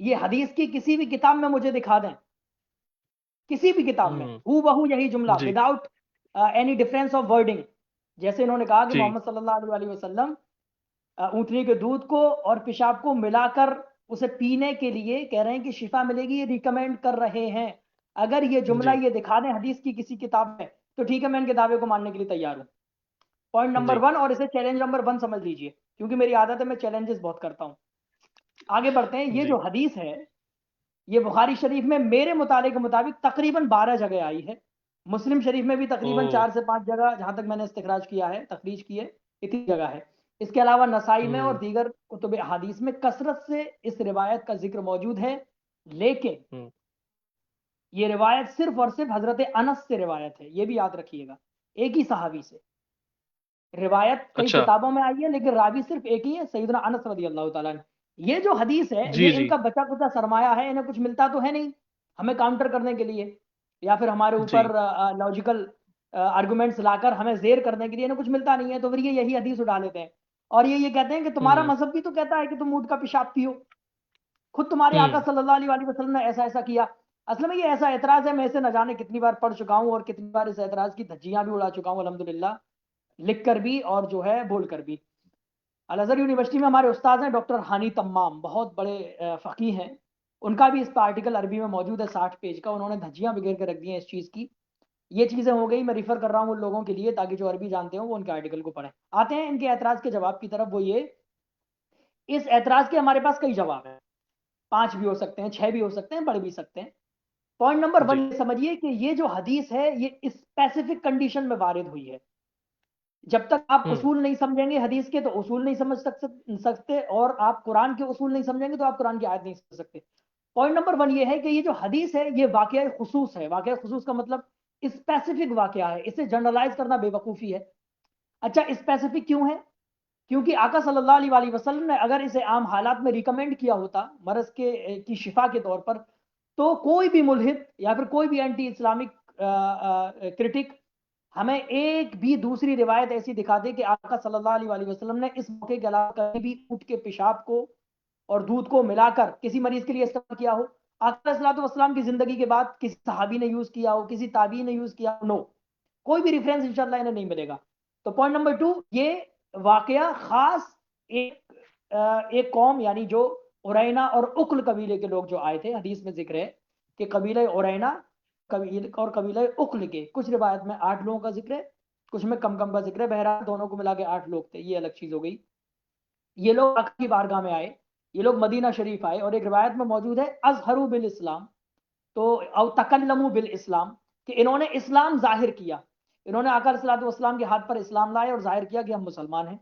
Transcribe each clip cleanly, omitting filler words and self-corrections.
ये हदीस की किसी भी किताब में मुझे दिखा दें, किसी भी किताब में हू बहू यही जुमला, जी without any difference of wording. जैसे इन्होंने कहा कि जी मोहम्मद सल्लल्लाहु अलैहि वसल्लम ऊँटनी के दूध को और पेशाब को मिलाकर उसे पीने के लिए कह रहे हैं कि शिफा मिलेगी, ये रिकमेंड कर रहे हैं। अगर ये जुमला जी ये दिखा दें हदीस की किसी किताब में, तो ठीक है, मैं इनके दावे को मानने के लिए तैयार हूं। पॉइंट नंबर जी 1, और इसे चैलेंज नंबर 1 समझ लीजिए, क्योंकि मेरी आदत है, मैं चैलेंजेस बहुत करता हूं। आगे बढ़ते हैं। ये जो जी हदीस है, ये बुखारी शरीफ में मेरे मुताले के मुताबिक तकरीबन 12 जगह आई है। मुस्लिम शरीफ में भी ओ तकरीबन 4 से 5 जगह, जहां तक मैंने इस्तिखराज किया है, तखरीज की है, इतनी जगह है। इसके अलावा नसाई में और हम्म दीगर कुतुब हदीस में कसरत से इस रिवायत का जिक्र मौजूद है। लेकिन हम्म ये रिवायत सिर्फ और सिर्फ हजरत अनस से रिवायत है, ये भी याद रखिएगा, एक ही सहाबी से रिवायत कई अच्छा किताबों में आई है, लेकिन रावी सिर्फ एक ही है, सैयदना अनस रदी अल्लाह ताला अन्हु। ये जो हदीस है, ये जी जी इनका बचा कुचा सरमाया है, इन्हें कुछ मिलता तो है नहीं हमें काउंटर करने के लिए, या फिर हमारे जी ऊपर लॉजिकल आर्गुमेंट्स लाकर हमें जेर करने के लिए इन्हें कुछ मिलता नहीं है, तो फिर ये यही हदीस उठा लेते हैं। और ये कहते हैं कि तुम्हारा हम्म मजहब भी तो कहता है कि तुम ऊँट का पेशाब पियो, खुद तुम्हारे आका हम्म सल्लल्लाहु अलैहि वसल्लम ने ऐसा ऐसा किया। असल में ये ऐसा एतराज है, मैं इसे न जाने कितनी बार पढ़ चुका हूँ और कितनी बार इस एतराज की धज्जियां भी उड़ा चुका हूँ अल्हम्दुलिल्लाह, लिख कर भी और जो है बोल कर भी। अल अज़हर यूनिवर्सिटी में हमारे उस्ताद हैं डॉक्टर हानी तम्माम, बहुत बड़े फ़कीह हैं। उनका भी इस पर आर्टिकल अरबी में मौजूद है 60 पेज का, उन्होंने धज्जियां बिखेर के रख दी हैं इस चीज़ की। ये चीज़ें हो गई, मैं रिफ़र कर रहा हूँ उन लोगों के लिए ताकि जो अरबी जानते हो वो उनके आर्टिकल को पढ़ें। आते हैं इनके एतराज़ के जवाब की तरफ। वो ये, इस एतराज़ के हमारे पास कई जवाब हैं, 5 भी हो सकते हैं, 6 भी हो सकते हैं, बढ़ भी सकते हैं। पॉइंट नंबर 1 जी ये समझिए कि ये जो हदीस है, ये स्पेसिफिक कंडीशन में वारिद हुई है। जब तक आप हम्म उसूल नहीं समझेंगे हदीस के, तो उसूल नहीं समझ सकते, और आप कुरान के उसूल नहीं समझेंगे तो आप कुरान की आयत नहीं समझ सकते। पॉइंट नंबर 1 ये है कि ये जो हदीस है, ये वाकया खुसूस है। वाकया खुसूस का मतलब स्पेसिफिक वाकया है, इसे जनरलाइज करना बेवकूफ़ी है। अच्छा, स्पेसिफिक क्यों है? क्योंकि आका सल्लल्लाहु अलैहि वसल्लम ने अगर इसे आम हालात में रिकमेंड किया होता मरज के की शिफा के तौर पर, तो कोई भी मुल्हिद या फिर कोई भी एंटी इस्लामिक क्रिटिक हमें एक भी दूसरी रिवायत ऐसी दिखा दे कि आका सल्लल्लाहु अलैहि वसल्लम ने इस मौके के अलावा कभी भी ऊँट के पेशाब को और दूध को मिलाकर किसी मरीज के लिए इस्तेमाल किया हो। आका सल्लल्लाहु अलैहि वसल्लम की जिंदगी के बाद किसी सहाबी ने यूज किया हो, किसी ताबी ने यूज किया हो, नो, कोई भी रेफरेंस इंशाल्लाह इन्हें नहीं मिलेगा। तो पॉइंट नंबर 2, ये वाकया खास एक कौम, यानी जो उरैना और उक्ल कबीले के लोग जो आए थे, हदीस में जिक्र है कि कबीला उरैना कबीले और कबीला उक्ल के कुछ रिवायत में 8 लोगों का जिक्र है, कुछ में कम कम का जिक्र है, बहरहाल दोनों को मिला के 8 लोग थे, ये अलग चीज हो गई। ये लोग आका की बारगाह में आए, ये लोग मदीना शरीफ आए, और एक रिवायत में मौजूद है अजहरू बिल इस्लाम, तो औ तकल्लमु बिल इस्लाम, कि इन्होंने इस्लाम जाहिर किया। इन्होंने आका अलैहिस्सलातु वस्सलाम के हाथ पर इस्लाम लाए और जाहिर किया कि हम मुसलमान हैं।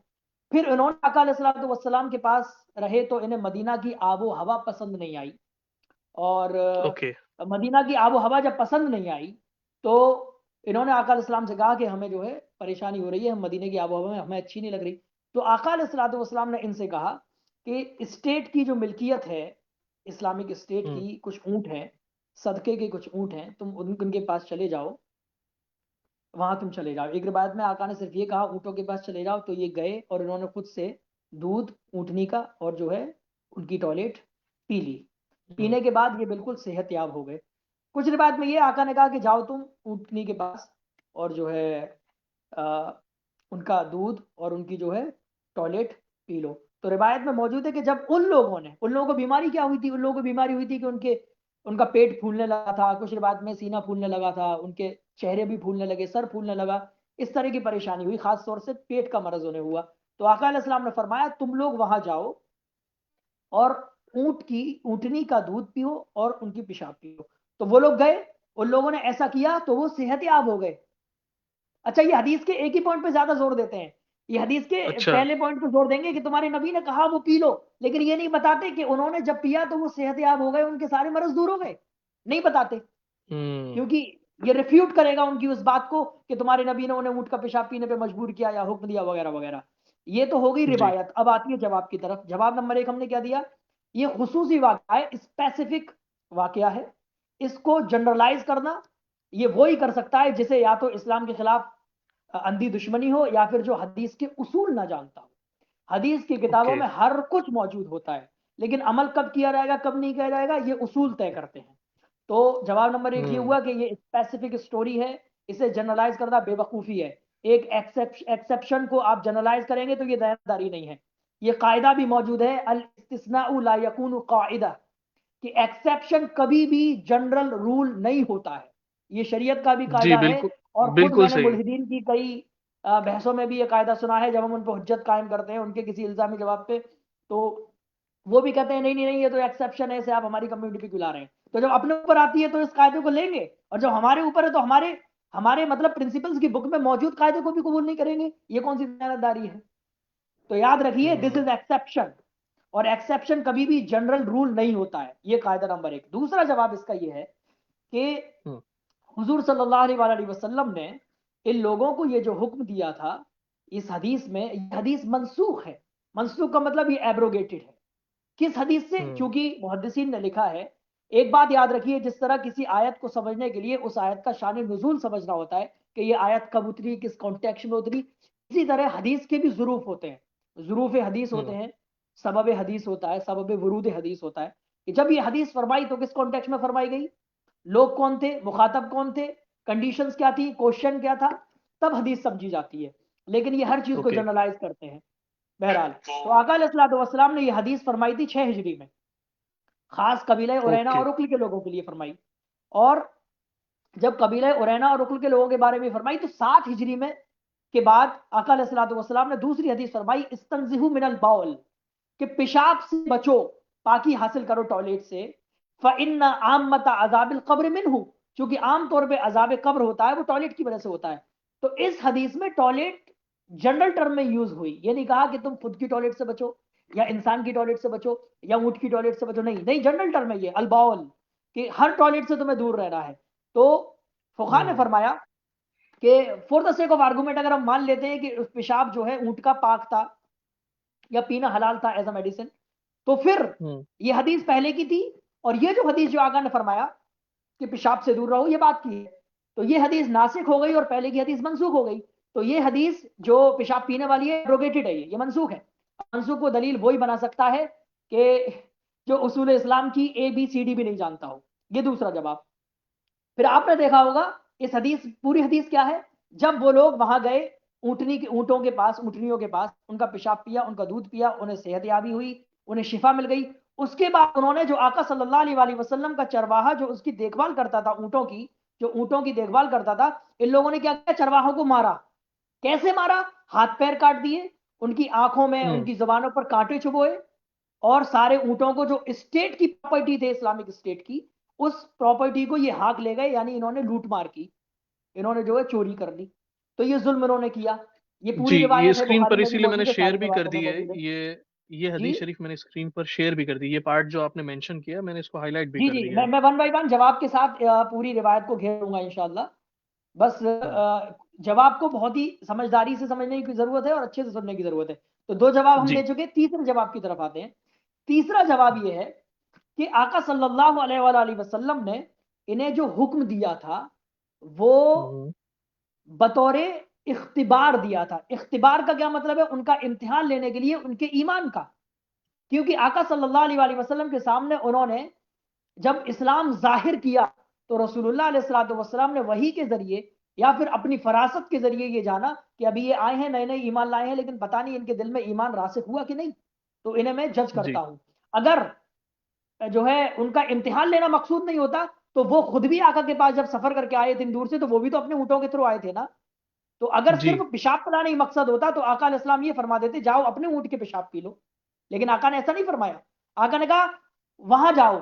फिर इन्होंने आका अलैहिस्सलातु वस्सलाम के पास रहे, तो इन्हें मदीना की आबो हवा पसंद नहीं आई, और ओके मदीना की आबो हवा जब पसंद नहीं आई, तो इन्होंने आका अलैहिस्सलाम से कहा कि हमें जो है परेशानी हो रही है, हम मदीने की आबो हवा में हमें अच्छी नहीं लग रही। तो आका अलैहिस्सलातु वस्सलाम ने इनसे कहा कि स्टेट की जो मिल्कियत है, इस्लामिक स्टेट हम्म की कुछ ऊँट हैं, सदके के कुछ ऊँट हैं, तुम उनके पास चले जाओ, वहां तुम चले जाओ। एक रिवायत में आका ने सिर्फ ये कहा ऊँटों के पास चले जाओ, तो ये गए और इन्होंने खुद से दूध ऊँटनी का और जो है उनकी टॉयलेट पी ली। हम्म पीने के बाद ये बिल्कुल सेहतयाब हो गए। कुछ रिवायत में ये आका ने कहा कि जाओ तुम ऊँटनी के पास और जो है आ, उनका दूध और उनकी जो है टॉयलेट पी लो। तो रिवायत में मौजूद है कि जब उन लोगों को बीमारी क्या हुई थी, उन लोगों को बीमारी हुई थी कि उनका पेट फूलने लगा था, कुछ रिवायत में सीना फूलने लगा था, उनके चेहरे भी फूलने लगे, सर फूलने लगा, इस तरह की परेशानी हुई, खास तौर से पेट का मरज उन्हें हुआ। तो आका अलैहिस्सलाम ने फरमाया तुम लोग वहां जाओ और ऊँटनी का दूध पियो और उनकी पेशाब पियो। तो वो लोग गए, उन लोगों ने ऐसा किया, तो वो सेहतयाब हो गए। अच्छा, ये हदीस के एक ही पॉइंट पे ज्यादा जोर देते हैं। ये हदीस के अच्छा पहले पॉइंट पे जोर देंगे कि तुम्हारे नबी ने कहा वो पी लो, लेकिन ये नहीं बताते कि उन्होंने जब पिया तो वो सेहतयाब हो गए, उनके सारे मर्ज दूर हो गए, नहीं बताते। हम्म क्योंकि ये रिफ्यूट करेगा उनकी उस बात को कि तुम्हारे नबी ने उन्हें ऊँट का पेशाब पीने पे मजबूर किया या हुक्म दिया वगैरह वगैरह। ये तो हो गई जी रिवायत। अब आती है जवाब की तरफ। जवाब नंबर 1 हमने क्या दिया? ये खुसूसी वाक़या है, स्पेसिफिक वाक़या है। इसको जनरलाइज करना ये वो ही कर सकता है जिसे या तो इस्लाम के खिलाफ अंधी दुश्मनी हो, या फिर जो हदीस के उसूल ना जानता हो। हदीस की किताबों ओके में हर कुछ मौजूद होता है, लेकिन अमल कब किया जाएगा कब नहीं किया जाएगा ये उसूल तय करते हैं। तो जवाब नंबर 1 ये हुआ कि ये स्पेसिफिक स्टोरी है, इसे जनरलाइज करना बेवकूफ़ी है। एक एक्सेप्शन को आप जनरलाइज करेंगे तो ये दयानतदारी नहीं है। ये कायदा भी मौजूद है, अल इस्तिस्नाउ ला यकूनु कायदा, कि एक्सेप्शन कभी भी जनरल रूल नहीं होता है। ये शरीयत का भी जी कायदा है, बिल्कुल, और खुद बिल्कुल मैंने सही। मुल्हिदीन की कई बहसों में भी ये कायदा सुना है, जब हम उन पर हुज्जत कायम करते हैं उनके किसी इल्जामी जवाब पे, तो वो भी कहते हैं नहीं नहीं नहीं ये तो एक्सेप्शन है, इसे आप हमारी कम्युनिटी पे क्यों ला रहे हैं। तो जब अपने ऊपर आती है तो इस कायदे को लेंगे, और जब हमारे ऊपर है तो हमारे हमारे मतलब प्रिंसिपल्स की बुक में मौजूद कायदे को भी कबूल नहीं करेंगे। ये कौन सी दयानतदारी है। तो याद रखिए दिस हम्म। इज एक्सेप्शन, और एक्सेप्शन कभी भी जनरल रूल नहीं होता है। ये कायदा नंबर 1। दूसरा जवाब इसका ये है कि हम्म। हुजूर सल्लल्लाहु अलैहि वसल्लम ने इन लोगों को ये जो हुक्म दिया था इस हदीस में, ये हदीस मनसूख है। मनसूख का मतलब ये एब्रोगेटेड है। किस हदीस से, हम्म। क्योंकि मुहद्दिसीन ने लिखा है, एक बात याद रखिए, जिस तरह किसी आयत को समझने के लिए उस आयत का शान नुज़ूल समझना होता है कि ये आयत कब उतरी, किस कॉन्टेक्स्ट में उतरी, इसी तरह हदीस के भी ज़ुरूफ होते हैं, ज़ुरूफ हदीस होते हम्म। हैं, सबब हदीस होता है, सबब वरूद हदीस होता है, कि जब ये हदीस फरमाई तो किस कॉन्टेक्स्ट में फरमाई गई, लोग कौन थे, मुखातब कौन थे, कंडीशंस क्या थी, क्वेश्चन क्या था, तब हदीस समझी जाती है। लेकिन ये हर चीज को ओके। जनरलाइज करते हैं। बहरहाल तो आका अलैहिस्सलाम ने ये हदीस फरमाई थी 6 हिजरी में, खास कबीला उरैना ओके। और उक्ल के लोगों के लिए फरमाई। और जब कबीला उरैना और उक्ल के लोगों के बारे में फरमाई तो 7 हिजरी में के बाद आका अलैहिस्सलाम ने दूसरी हदीस फरमाई, इस्तंजिहु मिनल बाउल, कि पेशाब से बचो, पाकी हासिल करो टॉयलेट से, फ़इन्ना आम्मत अज़ाबिल कब्र मिनहु, क्योंकि आमतौर पे अजाब कब्र होता है वो टॉयलेट की वजह से होता है। तो इस हदीस में टॉयलेट जनरल टर्म में यूज हुई, ये नहीं कहा कि तुम खुद की टॉयलेट से बचो या इंसान की टॉयलेट से बचो या ऊंट की टॉयलेट से बचो, नहीं नहीं, जनरल टर्म है ये अलबाउल, कि हर टॉयलेट से तुम्हें दूर रहना है। तो फुकहा ने हम्म। फरमाया कि for the sake of argument अगर हम मान लेते हैं कि पेशाब जो है ऊंट का पाक था या पीना हलाल था एज अ मेडिसिन, तो फिर हम्म। ये हदीस पहले की थी, और ये जो हदीस जो आका ने फरमाया कि पेशाब से दूर रहो, ये बात की है, तो ये हदीस नासिक हो गई और पहले की हदीस मनसूख हो गई। तो ये हदीस जो पेशाब पीने वाली है एब्रोगेटेड है, ये मनसूख है। मनसूख को दलील वही बना सकता है कि जो उसूल इस्लाम की ABCD भी नहीं जानता हो। ये दूसरा जवाब। फिर आपने देखा होगा इस हदीस, पूरी हदीस क्या है, जब वो लोग वहां गए ऊँटनी के ऊँटों के पास, ऊँटनियों के पास, उनका पेशाब पिया, उनका दूध पिया, उन्हें सेहत याबी हुई, उन्हें शिफा मिल गई। उसके बाद उन्होंने जो आका सल्लल्लाहु अलैहि वसल्लम का चरवाहा जो उसकी देखभाल करता था ऊँटों की, जो ऊँटों की देखभाल करता था, इन लोगों ने क्या किया, चरवाहों को मारा। कैसे मारा, हाथ पैर काट दिए, उनकी आंखों में हम्म। उनकी जबानों पर कांटे चुभोए, और सारे ऊंटों को जो स्टेट की प्रॉपर्टी थे इस्लामिक स्टेट की, उस प्रॉपर्टी को ये हाक ले गए, यानी इन्होंने लूट मार की, इन्होंने जो है चोरी कर ली। तो ये जुल्म इन्होंने किया। ये जी, पूरी ये रिवायत है, स्क्रीन बुखारी पर में भी इसीलिए मैंने मौजूद है, शेयर सारी भी कर रिवायतों में दी है। मौजूद है। ये जी हदीस शरीफ मैंने स्क्रीन पर शेयर भी कर दी, ये पार्ट जो आपने मेंशन किया मैंने इसको हाईलाइट भी जी कर जी, दिया है। मैं वन बाई वन जवाब के साथ पूरी रिवायत को घेर लूंगा इंशाल्लाह। बस हम्म। जवाब को बहुत ही समझदारी से समझने की जरूरत है और अच्छे से सुनने की जरूरत है। तो 2 जवाब हम दे जी। चुके, तीसरे जवाब की तरफ आते हैं। तीसरा जवाब ये है कि आका सल्लल्लाहु अलैहि वसल्लम ने इन्हें जो हुक्म दिया था वो हम्म। बतौरे इख्तिबार दिया था। इख्तिबार का क्या मतलब है, उनका इम्तिहान लेने के लिए उनके ईमान का। क्योंकि आका सल्लल्लाहु अलैहि वसल्लम के सामने उन्होंने जब इस्लाम जाहिर किया, तो रसूलुल्लाह अलैहि वसल्लम ने वही के जरिए या फिर अपनी फरासत के जरिए ये जाना कि अभी ये आए हैं, नए नए ईमान लाए हैं, लेकिन पता नहीं इनके दिल में ईमान रासिक हुआ कि नहीं, तो इन्हें मैं जज करता जी। हूं। अगर जो है उनका इम्तिहान लेना मकसूद नहीं होता, तो वो खुद भी आका के पास जब सफर करके आए इतनी दूर से, तो वो भी तो अपने ऊँटों के थ्रू आए थे ना। तो अगर जी। सिर्फ पेशाब पिलाना ही मकसद होता तो आका अलैहिस्सलाम ये फरमा देते जाओ अपने ऊँट के पेशाब पी लो। लेकिन आका ने ऐसा नहीं फरमाया। आका ने कहा वहां जाओ,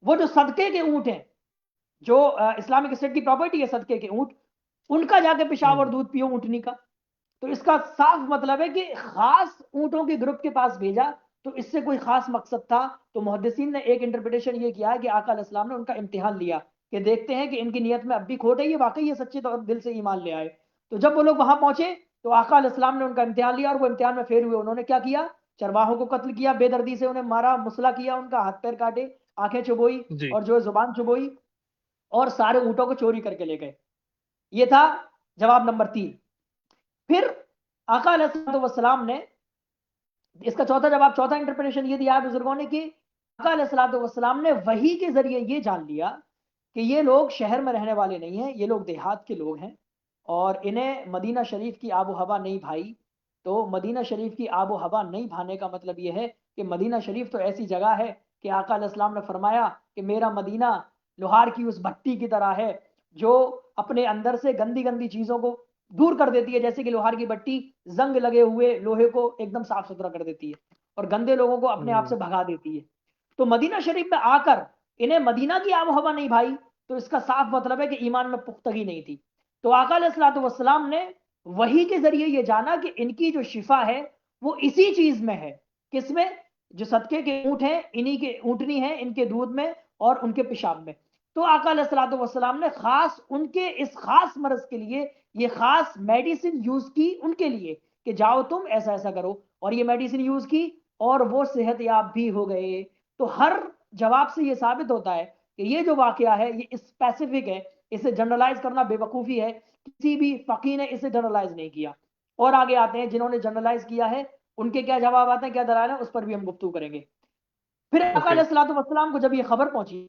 वो जो सदके के ऊँट हैं, जो इस्लामिक स्टेट की प्रॉपर्टी है, सदके के ऊँट, उनका जाके पेशाब और हम्म। दूध पियो ऊँटनी का। तो इसका साफ मतलब है कि खास ऊँटों के ग्रुप के पास भेजा, तो इससे कोई खास मकसद था। तो मुहद्दिसीन ने एक इंटरप्रिटेशन ये किया है कि आका अलैहिस्सलाम ने उनका इम्तिहान लिया, कि देखते हैं कि इनकी नीयत में अब भी खोट है, ये वाकई ये सच्चे तौर दिल से ईमान ले आए। तो जब वो लोग वहां पहुंचे तो आका अलैहिस्सलाम ने उनका इम्तिहान लिया, और वो इम्तिहान में फेल हुए। उन्होंने क्या किया, चरवाहों को कत्ल किया, बेदर्दी से उन्हें मारा, मुसला किया, उनका हाथ पैर काटे, आंखें चुबोई, जी। और जो है जुबान चुबोई, और सारे ऊँटों को चोरी करके ले गए। ये था जवाब नंबर 3। फिर आका अलैहिस्सलाम ने इसका चौथा जवाब, चौथा इंटरप्रिटेशन ये दिया है बुजुर्गों ने कि आका अलैहिस्सलातु वस्सलाम ने वही के जरिए ये जान लिया कि ये लोग शहर में रहने वाले नहीं हैं, ये लोग देहात के लोग हैं और इन्हें मदीना शरीफ की आबो हवा नहीं भाई। तो मदीना शरीफ की आबो हवा नहीं भाने का मतलब ये है कि मदीना शरीफ तो ऐसी जगह है कि आका अलैहिस्सलाम ने फरमाया कि मेरा मदीना लोहार की उस भट्टी की तरह है जो अपने अंदर से गंदी गंदी चीजों को दूर कर देती है, जैसे कि लोहार की भट्टी जंग लगे हुए लोहे को एकदम साफ सुथरा कर देती है और गंदे लोगों को अपने आप से भगा देती है। तो मदीना शरीफ में आकर इन्हें मदीना की आबो हवा नहीं भाई, तो इसका साफ मतलब है कि ईमान में पुख्तगी नहीं थी। तो आका अलैहिस्सलातु वस्सलाम ने वही के जरिए ये जाना कि इनकी जो शिफा है वो इसी चीज में है। किसमें? जो सदके के ऊंट हैं, इन्हीं के ऊंटनी है, इनके दूध में और उनके पेशाब में। तो आका अलैहिस्सलातु वस्सलाम ने खास उनके इस खास मर्ज के लिए ये खास मेडिसिन यूज की उनके लिए कि जाओ तुम ऐसा ऐसा करो, और ये मेडिसिन यूज की और वो सेहतयाब भी हो गए। तो हर जवाब से ये साबित होता है कि ये जो वाकया है ये स्पेसिफिक है, इसे जनरलाइज करना बेवकूफ़ी है, किसी भी फकीह ने इसे जनरलाइज नहीं किया। और आगे आते हैं जिन्होंने जनरलाइज किया है उनके क्या जवाब आते हैं, क्या दलाल है, उस पर भी हम गुफ्तगू करेंगे। फिर आका ओके। अलैहिस्सलातु वस्सलाम को जब ये खबर पहुंची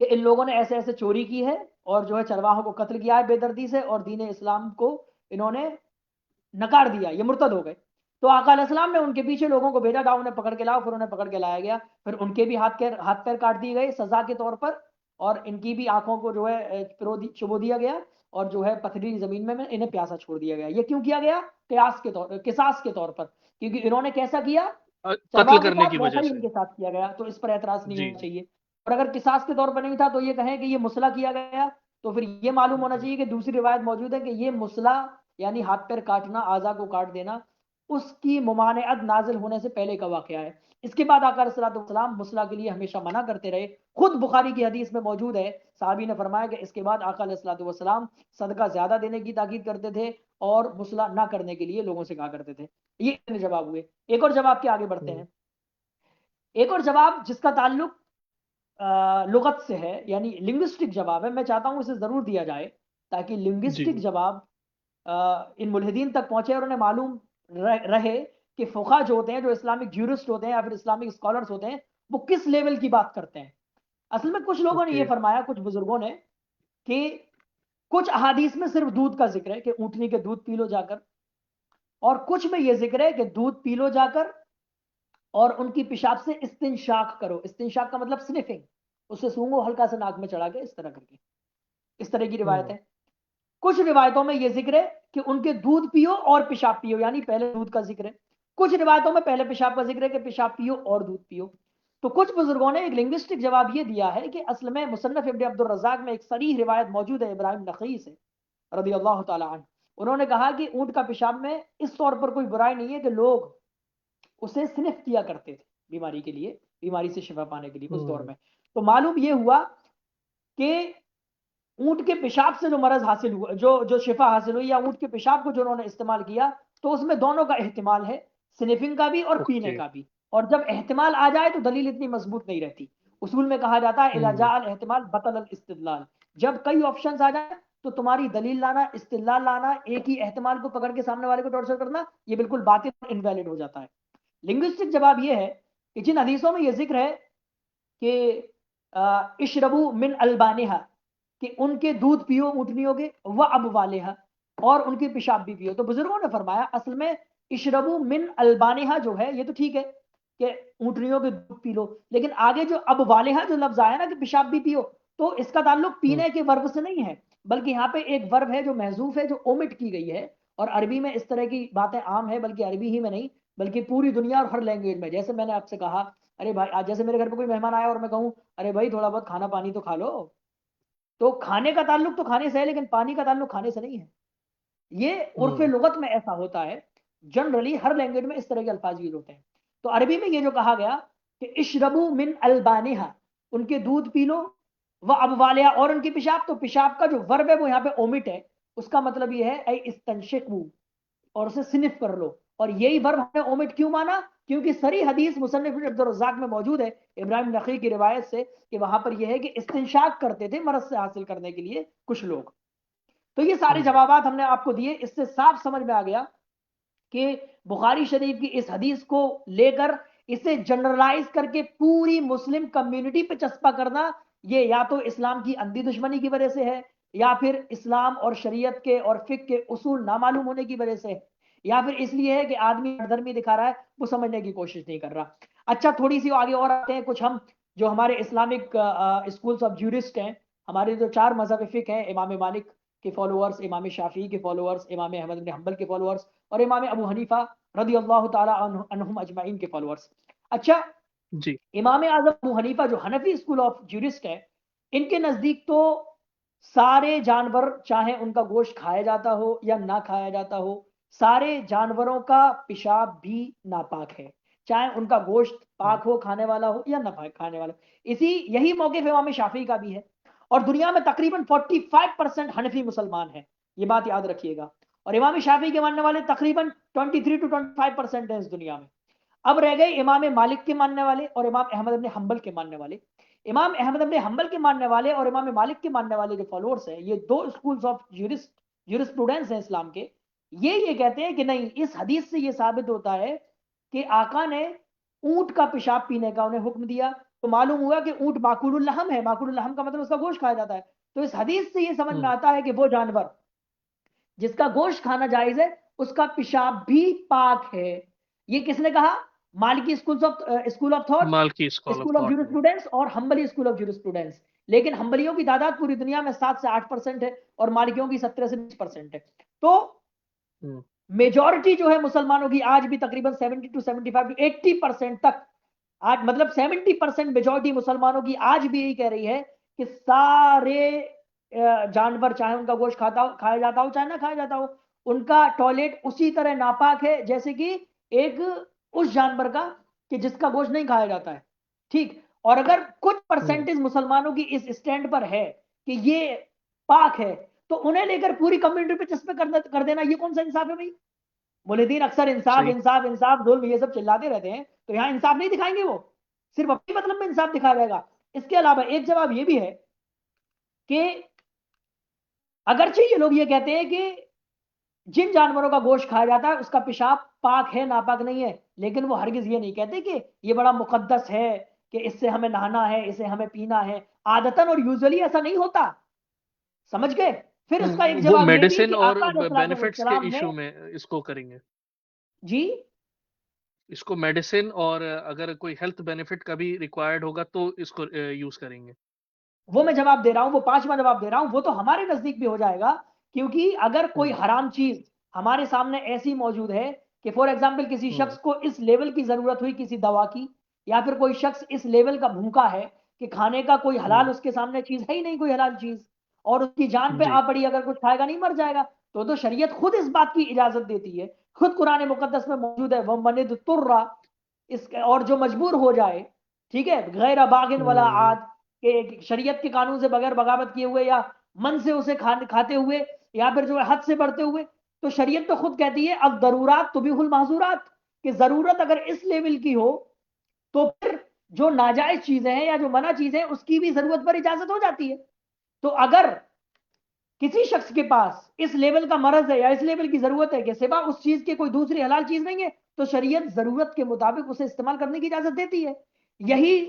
कि इन लोगों ने ऐसे ऐसे चोरी की है और जो है चरवाहों को कत्ल किया है बेदर्दी से और दीन इस्लाम को इन्होंने नकार दिया, ये मुर्तद हो गए। तो आका अलैहिस्सलाम ने उनके पीछे लोगों को भेजा, जाओ उन्हें पकड़ के लाओ। फिर उन्हें पकड़ के लाया गया, फिर उनके भी हाथ पैर काट दिए गए सजा के तौर पर, और इनकी भी आंखों को जो है चुबो दिया गया और जो है पथरीली जमीन में इन्हें प्यासा छोड़ दिया गया। ये क्यों किया गया? किसास के तौर पर, क्योंकि इन्होंने कैसा किया कत्ल चरवाहों के करने साथ, की वैसा वजह ही से। इनके साथ किया गया। तो इस पर एतराज नहीं जी होना जी। चाहिए। और अगर किसास के तौर पर नहीं था तो ये कहें कि ये मुसला किया गया, तो फिर ये मालूम होना चाहिए कि दूसरी रिवायत मौजूद है कि ये मुसला यानी हाथ पैर काटना, आजा को काट देना, उसकी मुमानियत नाजिल होने से पहले का वाकया है। इसके बाद आका अलैहिस्सलाम मुसला के लिए हमेशा मना करते रहे। खुद बुखारी की हदीस में मौजूद है, साहबी ने फरमाया कि इसके बाद आका अलैहिस्सलाम सदका ज्यादा देने की ताकीद करते थे और मुसला ना करने के लिए लोगों से कहा करते थे। ये इतने जवाब हुए। एक और जवाब के आगे बढ़ते हम्म, हैं। एक और जवाब जिसका ताल्लुक लुगत से है, यानी लिंग्विस्टिक जवाब है, मैं चाहता हूं इसे जरूर दिया जाए ताकि जी लिंग्विस्टिक जी। जवाब इन मुल्हिदीन तक पहुंचे और उन्हें मालूम रहे कि फुका जो होते हैं, जो इस्लामिक ज्यूरिस्ट होते हैं या फिर इस्लामिक स्कॉलर्स होते हैं, वो किस लेवल की बात करते हैं। असल में कुछ लोगों ने ओके। यह फरमाया, कुछ बुजुर्गों ने, कि कुछ अहादीस में सिर्फ दूध का जिक्र है कि ऊंटनी के दूध पी लो जाकर, और कुछ में यह जिक्र है कि दूध पी लो जाकर और उनकी पेशाब से इस्तिंशाक करो। इस्तिंशाक का मतलब स्निफिंग, उसे सूंघो हल्का सा नाक में चढ़ा के, इस तरह करके। इस तरह की रिवायत हम्म। है। कुछ रिवायतों में यह जिक्र है कि उनके दूध पियो और पेशाब पियो, यानी पहले दूध का जिक्र है। कुछ रिवायतों में पहले पेशाब का जिक्र है कि पेशाब पियो और दूध पियो। तो कुछ बुजुर्गों ने एक लिंग्विस्टिक जवाब यह दिया है कि असल में मुसन्नफ इब्न अब्दुल रज़्ज़ाक में एक सरीह रिवायत मौजूद है इब्राहिम नखई से रदी अल्लाह तआला अन्हु। उन्होंने कहा कि ऊंट का पेशाब में इस तौर पर कोई बुराई नहीं है कि लोग उसे स्निफ किया करते थे बीमारी के लिए, बीमारी से शिफा पाने के लिए उस दौर हम्म। में। तो मालूम यह हुआ कि ऊंट के पेशाब से जो मरज हासिल हुआ, जो जो शिफा हासिल हुई, या ऊंट के पेशाब को जो उन्होंने इस्तेमाल किया, तो उसमें दोनों का एहतिमाल है, स्निफिंग का भी और पीने ओके। का भी। और जब एहतिमाल आ जाए तो दलील इतनी मजबूत नहीं रहती। उसूल में कहा जाता है इज़ा हम्म। जाअल एहतिमाल बतल अल इस्तिदलाल। जब कई ऑप्शंस आ जाए तो तुम्हारी दलील लाना, इस्तिदलाल लाना, एक ही एहतिमाल को पकड़ के सामने वाले को टॉर्चर करना, ये बिल्कुल बातिल और इनवैलिड हो जाता है। लिंग्विस्टिक जवाब यह है कि जिन हदीसों में यह जिक्र है कि इशरबू मिन अलबानिहा, कि उनके दूध पियो ऊँटनियों के, व अब वालेहा, और उनके पेशाब भी पियो। तो बुजुर्गों ने फरमाया असल में इशरबू मिन अलबानिहा जो है ये तो ठीक है कि ऊँटनियों के दूध पी लो, लेकिन आगे जो अब वालेहा जो लफ्ज आया ना कि पेशाब भी पियो, तो इसका ताल्लुक हम्म। पीने के वर्ब से नहीं है, बल्कि यहाँ पे एक वर्ब है जो महजूफ है, जो ओमिट की गई है। और अरबी में इस तरह की बातें आम है, बल्कि अरबी ही में नहीं बल्कि पूरी दुनिया और हर लैंग्वेज में। जैसे मैंने आपसे कहा, अरे भाई आज जैसे मेरे घर पे कोई मेहमान आया और मैं कहूँ अरे भाई थोड़ा बहुत खाना पानी तो खा लो, तो खाने का ताल्लुक तो खाने से है लेकिन पानी का ताल्लुक खाने से नहीं है। ये उर्फ हम्म। लुगत में ऐसा होता है, जनरली हर लैंग्वेज में इस तरह के अल्फाज यूज होते हैं। तो अरबी में ये जो कहा गया कि इशरबू मिन अलबानिहा, उनके दूध पी लो, व अबवालिहा, और उनकी पेशाब, तो पेशाब का जो वर्ब है वो यहाँ पे ओमिट है, उसका मतलब ये है इस्तंशिकू, और उसे स्निफ कर लो। और यही वर्ब हमने ओमिट क्यों माना? क्योंकि सरी हदीस मुसन्निफ इब्न अब्दुल रज़्ज़ाक में मौजूद है इब्राहिम नखी की रिवायत से कि वहां पर यह है कि इस्तिंशाक करते थे मरज से हासिल करने के लिए कुछ लोग। तो ये सारे हम्म। जवाब हमने आपको दिए, इससे साफ समझ में आ गया कि बुखारी शरीफ की इस हदीस को लेकर इसे जनरलाइज करके पूरी मुस्लिम कम्युनिटी पे चस्पा करना, ये या तो इस्लाम की अंधी दुश्मनी की वजह से है, या फिर इस्लाम और शरीयत के और फिक के उसूल ना मालूम होने की वजह से है, या फिर इसलिए है कि आदमी धर्मी दिखा रहा है, वो समझने की कोशिश नहीं कर रहा। अच्छा, थोड़ी सी आगे और आते हैं, कुछ हम जो हमारे इस्लामिक स्कूल्स ऑफ ज्यूरिस्ट हैं, हमारे जो चार मजहब फिक हैं, इमाम मालिक के फॉलोअर्स, इमाम शाफी के फॉलोअर्स, इमाम अहमद बिन हंबल के फॉलोअर्स, और इमाम अबू हनीफा रदी अल्लाह ताला अन्हुम अजमाइन के फॉलोअर्स। अच्छा, जी। इमाम आजम अबू हनीफा जो हनफी स्कूल ऑफ ज्यूरिस्ट है, इनके नजदीक तो सारे जानवर, चाहे उनका गोश्त खाया जाता हो या ना खाया जाता हो, सारे जानवरों का पेशाब भी नापाक है, चाहे उनका गोश्त पाक हो खाने वाला हो या ना खाने वाला। इसी यही मौके पे इमाम शाफी का भी है। और दुनिया में तकरीबन 45% हनफी मुसलमान हैं, ये बात याद रखिएगा। और इमाम शाफी के मानने वाले तकरीबन 23 to 25% है इस दुनिया में। अब रह गए इमाम मालिक के मानने वाले और इमाम अहमद इब्न हंबल के मानने वाले। इमाम अहमद इब्न हंबल के मानने वाले और इमाम मालिक के मानने वाले जो फॉलोअर्स हैं, ये दो स्कूल्स ऑफ ज्यूरिस्प्रूडेंस हैं इस्लाम के। ये कहते हैं कि नहीं, इस हदीस से ये साबित होता है कि आका ने ऊंट का पेशाब पीने का उन्हें हुक्म दिया, तो मालूम हुआ कि ऊंट माकुलुल लहम है, माकुलुल लहम का मतलब उसका गोश्त खाया जाता है। तो इस हदीस से ये समझ में आता है कि वो जानवर जिसका गोश्त खाना जायज है, उसका पेशाब भी पाक है। ये किसने कहा? मालिकी स्कूल ऑफ थॉट, मालकी school of school of thought में। ज्यूरिस्प्रूडेंस और हम्बली स्कूल ऑफ ज्यूरिस्प्रूडेंस। लेकिन हम्बलियों की तादाद पूरी दुनिया में 7 से 8% है और मालिकियों की 17 से 20% है। तो हम्म, मेजॉरिटी जो है मुसलमानों की आज भी तकरीबन 70 to 75 to 80% तक, आज मतलब 70% मेजॉरिटी मुसलमानों की आज भी यही कह रही है कि सारे जानवर, चाहे उनका गोश्त खाया जाता हो चाहे ना खाया जाता हो, उनका टॉयलेट उसी तरह नापाक है जैसे कि एक उस जानवर का कि जिसका गोश्त नहीं खाया जाता है। ठीक, और अगर कुछ हम्म, परसेंटेज मुसलमानों की इस स्टैंड पर है कि ये पाक है, तो उन्हें लेकर पूरी कम्युनिटी पे चस्पे कर देना, ये कौन सा इंसाफ है भाई? मुल्हिदीन अक्सर इंसाफ सही। इंसाफ इंसाफ जुल्म ये सब चिल्लाते रहते हैं, तो यहां इंसाफ नहीं दिखाएंगे, वो सिर्फ अपने मतलब में इंसाफ दिखाया जाएगा। इसके अलावा एक जवाब ये भी है कि अगरचे ये लोग ये कहते हैं कि जिन जानवरों का गोश्त खाया जाता है उसका पेशाब पाक है, नापाक नहीं है, लेकिन वो हरगिज ये नहीं कहते कि ये बड़ा मुकद्दस है, कि इससे हमें नहाना है, इसे हमें पीना है। आदतन और यूजुअली ऐसा नहीं होता, समझ गए? फिर उसका एक वो जवाब ये भी मेडिसिन कि और आका बेनिफिट्स के अलैहिस्सलाम ने, इशू में इसको करेंगे। जी इसको मेडिसिन और अगर कोई हेल्थ बेनिफिट का भी रिक्वायर्ड होगा तो इसको यूज करेंगे। वो मैं जवाब दे रहा हूं, वो पांचवा जवाब दे रहा हूं, वो तो हमारे नजदीक भी हो जाएगा। क्योंकि अगर कोई हम्म, हराम चीज हमारे सामने ऐसी मौजूद है कि फॉर एग्जाम्पल किसी हम्म, शख्स को इस लेवल की जरूरत हुई किसी दवा की, या फिर कोई शख्स इस लेवल का भूखा है कि खाने का कोई हलाल हम्म, उसके सामने चीज है ही नहीं, कोई हलाल चीज, और उसकी जान पे जी। आ पड़ी, अगर कुछ खाएगा नहीं मर जाएगा, तो शरीयत खुद इस बात की इजाजत देती है, खुद कुरान मुकद्दस में मौजूद है, वह मनिद तुर्रा, इस और जो मजबूर हो जाए, ठीक है, गैर बागिन वाला हम्म, आद, के शरीयत के कानून से बगैर बगावत किए हुए, या मन से उसे खाते हुए, या फिर जो है हद से बढ़ते हुए, तो शरीयत तो खुद कहती है अब जरूरात तुबिहुल महजूरात, कि जरूरत अगर इस लेवल की हो तो फिर जो नाजायज चीजें हैं या जो मना चीजें हैं उसकी भी जरूरत पर इजाजत हो जाती है। तो अगर किसी शख्स के पास इस लेवल का मरज है या इस लेवल की जरूरत है कि सिवा उस चीज के कोई दूसरी हलाल चीज नहीं है, तो शरीयत जरूरत के मुताबिक उसे इस्तेमाल करने की इजाजत देती है। यही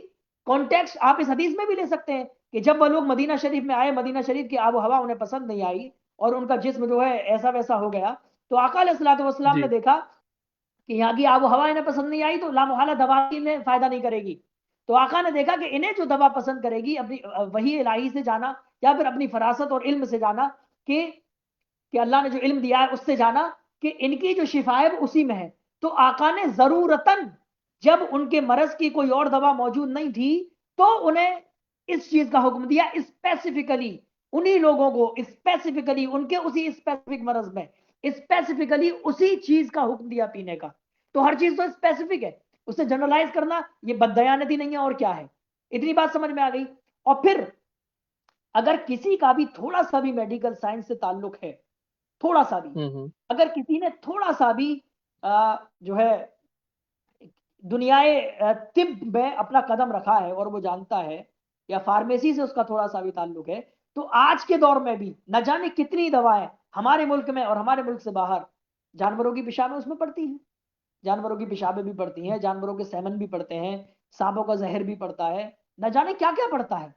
कॉन्टेक्स्ट आप इस हदीस में भी ले सकते हैं कि जब वह लोग मदीना शरीफ में आए, मदीना शरीफ की आबो हवा उन्हें पसंद नहीं आई और उनका जिस्म जो है ऐसा वैसा हो गया, तो आका अलैहिस्सलातु वस्सलाम ने जी। देखा कि यहाँ की आबो हवा इन्हें पसंद नहीं आई, तो लामुहाला दवा इन्हें फायदा नहीं करेगी। तो आका ने देखा कि इन्हें जो दवा पसंद करेगी, अपनी वही इलाही से जाना या फिर अपनी फरासत और इल्म से जाना, कि अल्लाह ने जो इल्म दिया है उससे जाना कि इनकी जो शिफा है उसी में है। तो आका ने जरूरतन जब उनके मरज की कोई और दवा मौजूद नहीं थी, तो उन्हें इस चीज का हुक्म दिया स्पेसिफिकली, उन्हीं लोगों को स्पेसिफिकली उनके उसी स्पेसिफिक मरज में स्पेसिफिकली उसी चीज का हुक्म दिया पीने का। तो हर चीज तो स्पेसिफिक है, उसे जनरलाइज करना ये बददयानती नहीं है और क्या है। इतनी बात समझ में आ गई। और फिर अगर किसी का भी थोड़ा सा भी मेडिकल साइंस से ताल्लुक है, थोड़ा सा भी, हम्म, अगर किसी ने थोड़ा सा भी जो है दुनियाए तिब में अपना कदम रखा है और वो जानता है, या फार्मेसी से उसका थोड़ा सा भी ताल्लुक है, तो आज के दौर में भी न जाने कितनी दवाएं हमारे मुल्क में और हमारे मुल्क से बाहर जानवरों की पेशाब में उसमें पड़ती हैं। जानवरों की पेशाबें भी पड़ती हैं, जानवरों के सेमन भी पड़ते हैं, सांपों का जहर भी पड़ता है, न जाने क्या क्या पड़ता है।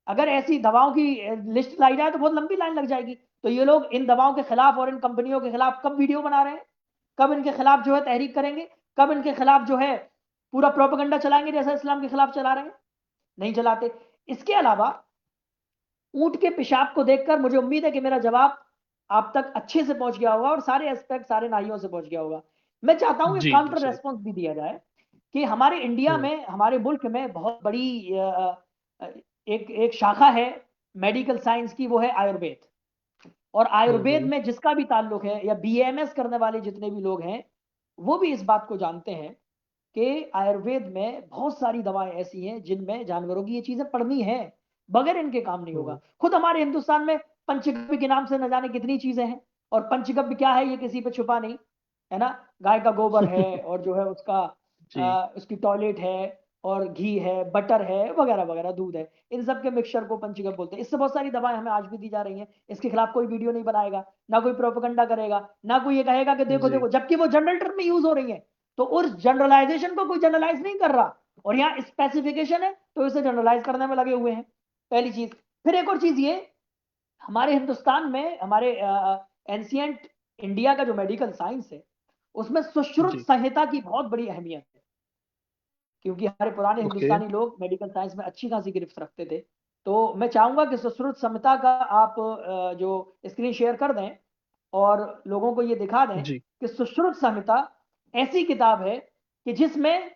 अगर ऐसी दवाओं की लिस्ट लाई जाए तो बहुत लंबी लाइन लग जाएगी। तो ये लोग इन दवाओं के खिलाफ और इन कंपनियों के खिलाफ कब वीडियो बना रहे हैं, कब इनके खिलाफ जो है तहरीक करेंगे, कब इनके खिलाफ जो है पूरा प्रोपेगेंडा चलाएंगे जैसा इस्लाम के खिलाफ चला रहे हैं? नहीं चलाते। इसके अलावा ऊंट के पेशाब को देखकर मुझे उम्मीद है कि मेरा जवाब आप तक अच्छे से पहुंच गया होगा और सारे एस्पेक्ट सारे नाहियों से पहुंच गया होगा। मैं चाहता हूं कि जी जी काउंटर सही। रेस्पॉन्स भी दिया जाए कि हमारे इंडिया हम्म। में, हमारे मुल्क में बहुत बड़ी एक एक शाखा है मेडिकल साइंस की, वो है आयुर्वेद। और आयुर्वेद हम्म। में जिसका भी ताल्लुक है, या बीएमएस करने वाले जितने भी लोग हैं, वो भी इस बात को जानते हैं कि आयुर्वेद में बहुत सारी दवाएं ऐसी हैं जिनमें जानवरों की ये चीजें पड़नी है, बगैर इनके काम नहीं होगा। हम्म। खुद हमारे हिंदुस्तान में पंचगव्य के नाम से न जाने कितनी चीजें हैं, और पंचगव्य क्या है ये किसी पे छुपा नहीं है ना। गाय का गोबर है, और जो है उसका जी। उसकी टॉयलेट है, और घी है, बटर है, वगैरह वगैरह, दूध है, इन सब के मिक्सचर को पंचगव्य बोलते हैं। इससे बहुत सारी दवाएं हमें आज भी दी जा रही हैं। इसके खिलाफ कोई वीडियो नहीं बनाएगा, ना कोई प्रोपेगेंडा करेगा, ना कोई ये कहेगा कि देखो जी। देखो, जबकि वो जनरल टर्म में यूज हो रही है। तो उस जनरलाइजेशन को कोई जनरलाइज नहीं कर रहा, और यहाँ स्पेसिफिकेशन है तो इसे जनरलाइज करने में लगे हुए हैं। पहली चीज। फिर एक और चीज ये, हमारे हिंदुस्तान में, हमारे एंशियंट इंडिया का जो मेडिकल साइंस है, उसमें सुश्रुत जी। संहिता की बहुत बड़ी अहमियत है। क्योंकि हमारे पुराने ओके। हिंदुस्तानी लोग मेडिकल साइंस में अच्छी खासी गिरफ्त रखते थे। तो मैं चाहूंगा कि सुश्रुत संहिता का आप जो स्क्रीन शेयर कर दें और लोगों को ये दिखा दें जी। कि सुश्रुत संहिता ऐसी किताब है कि जिसमें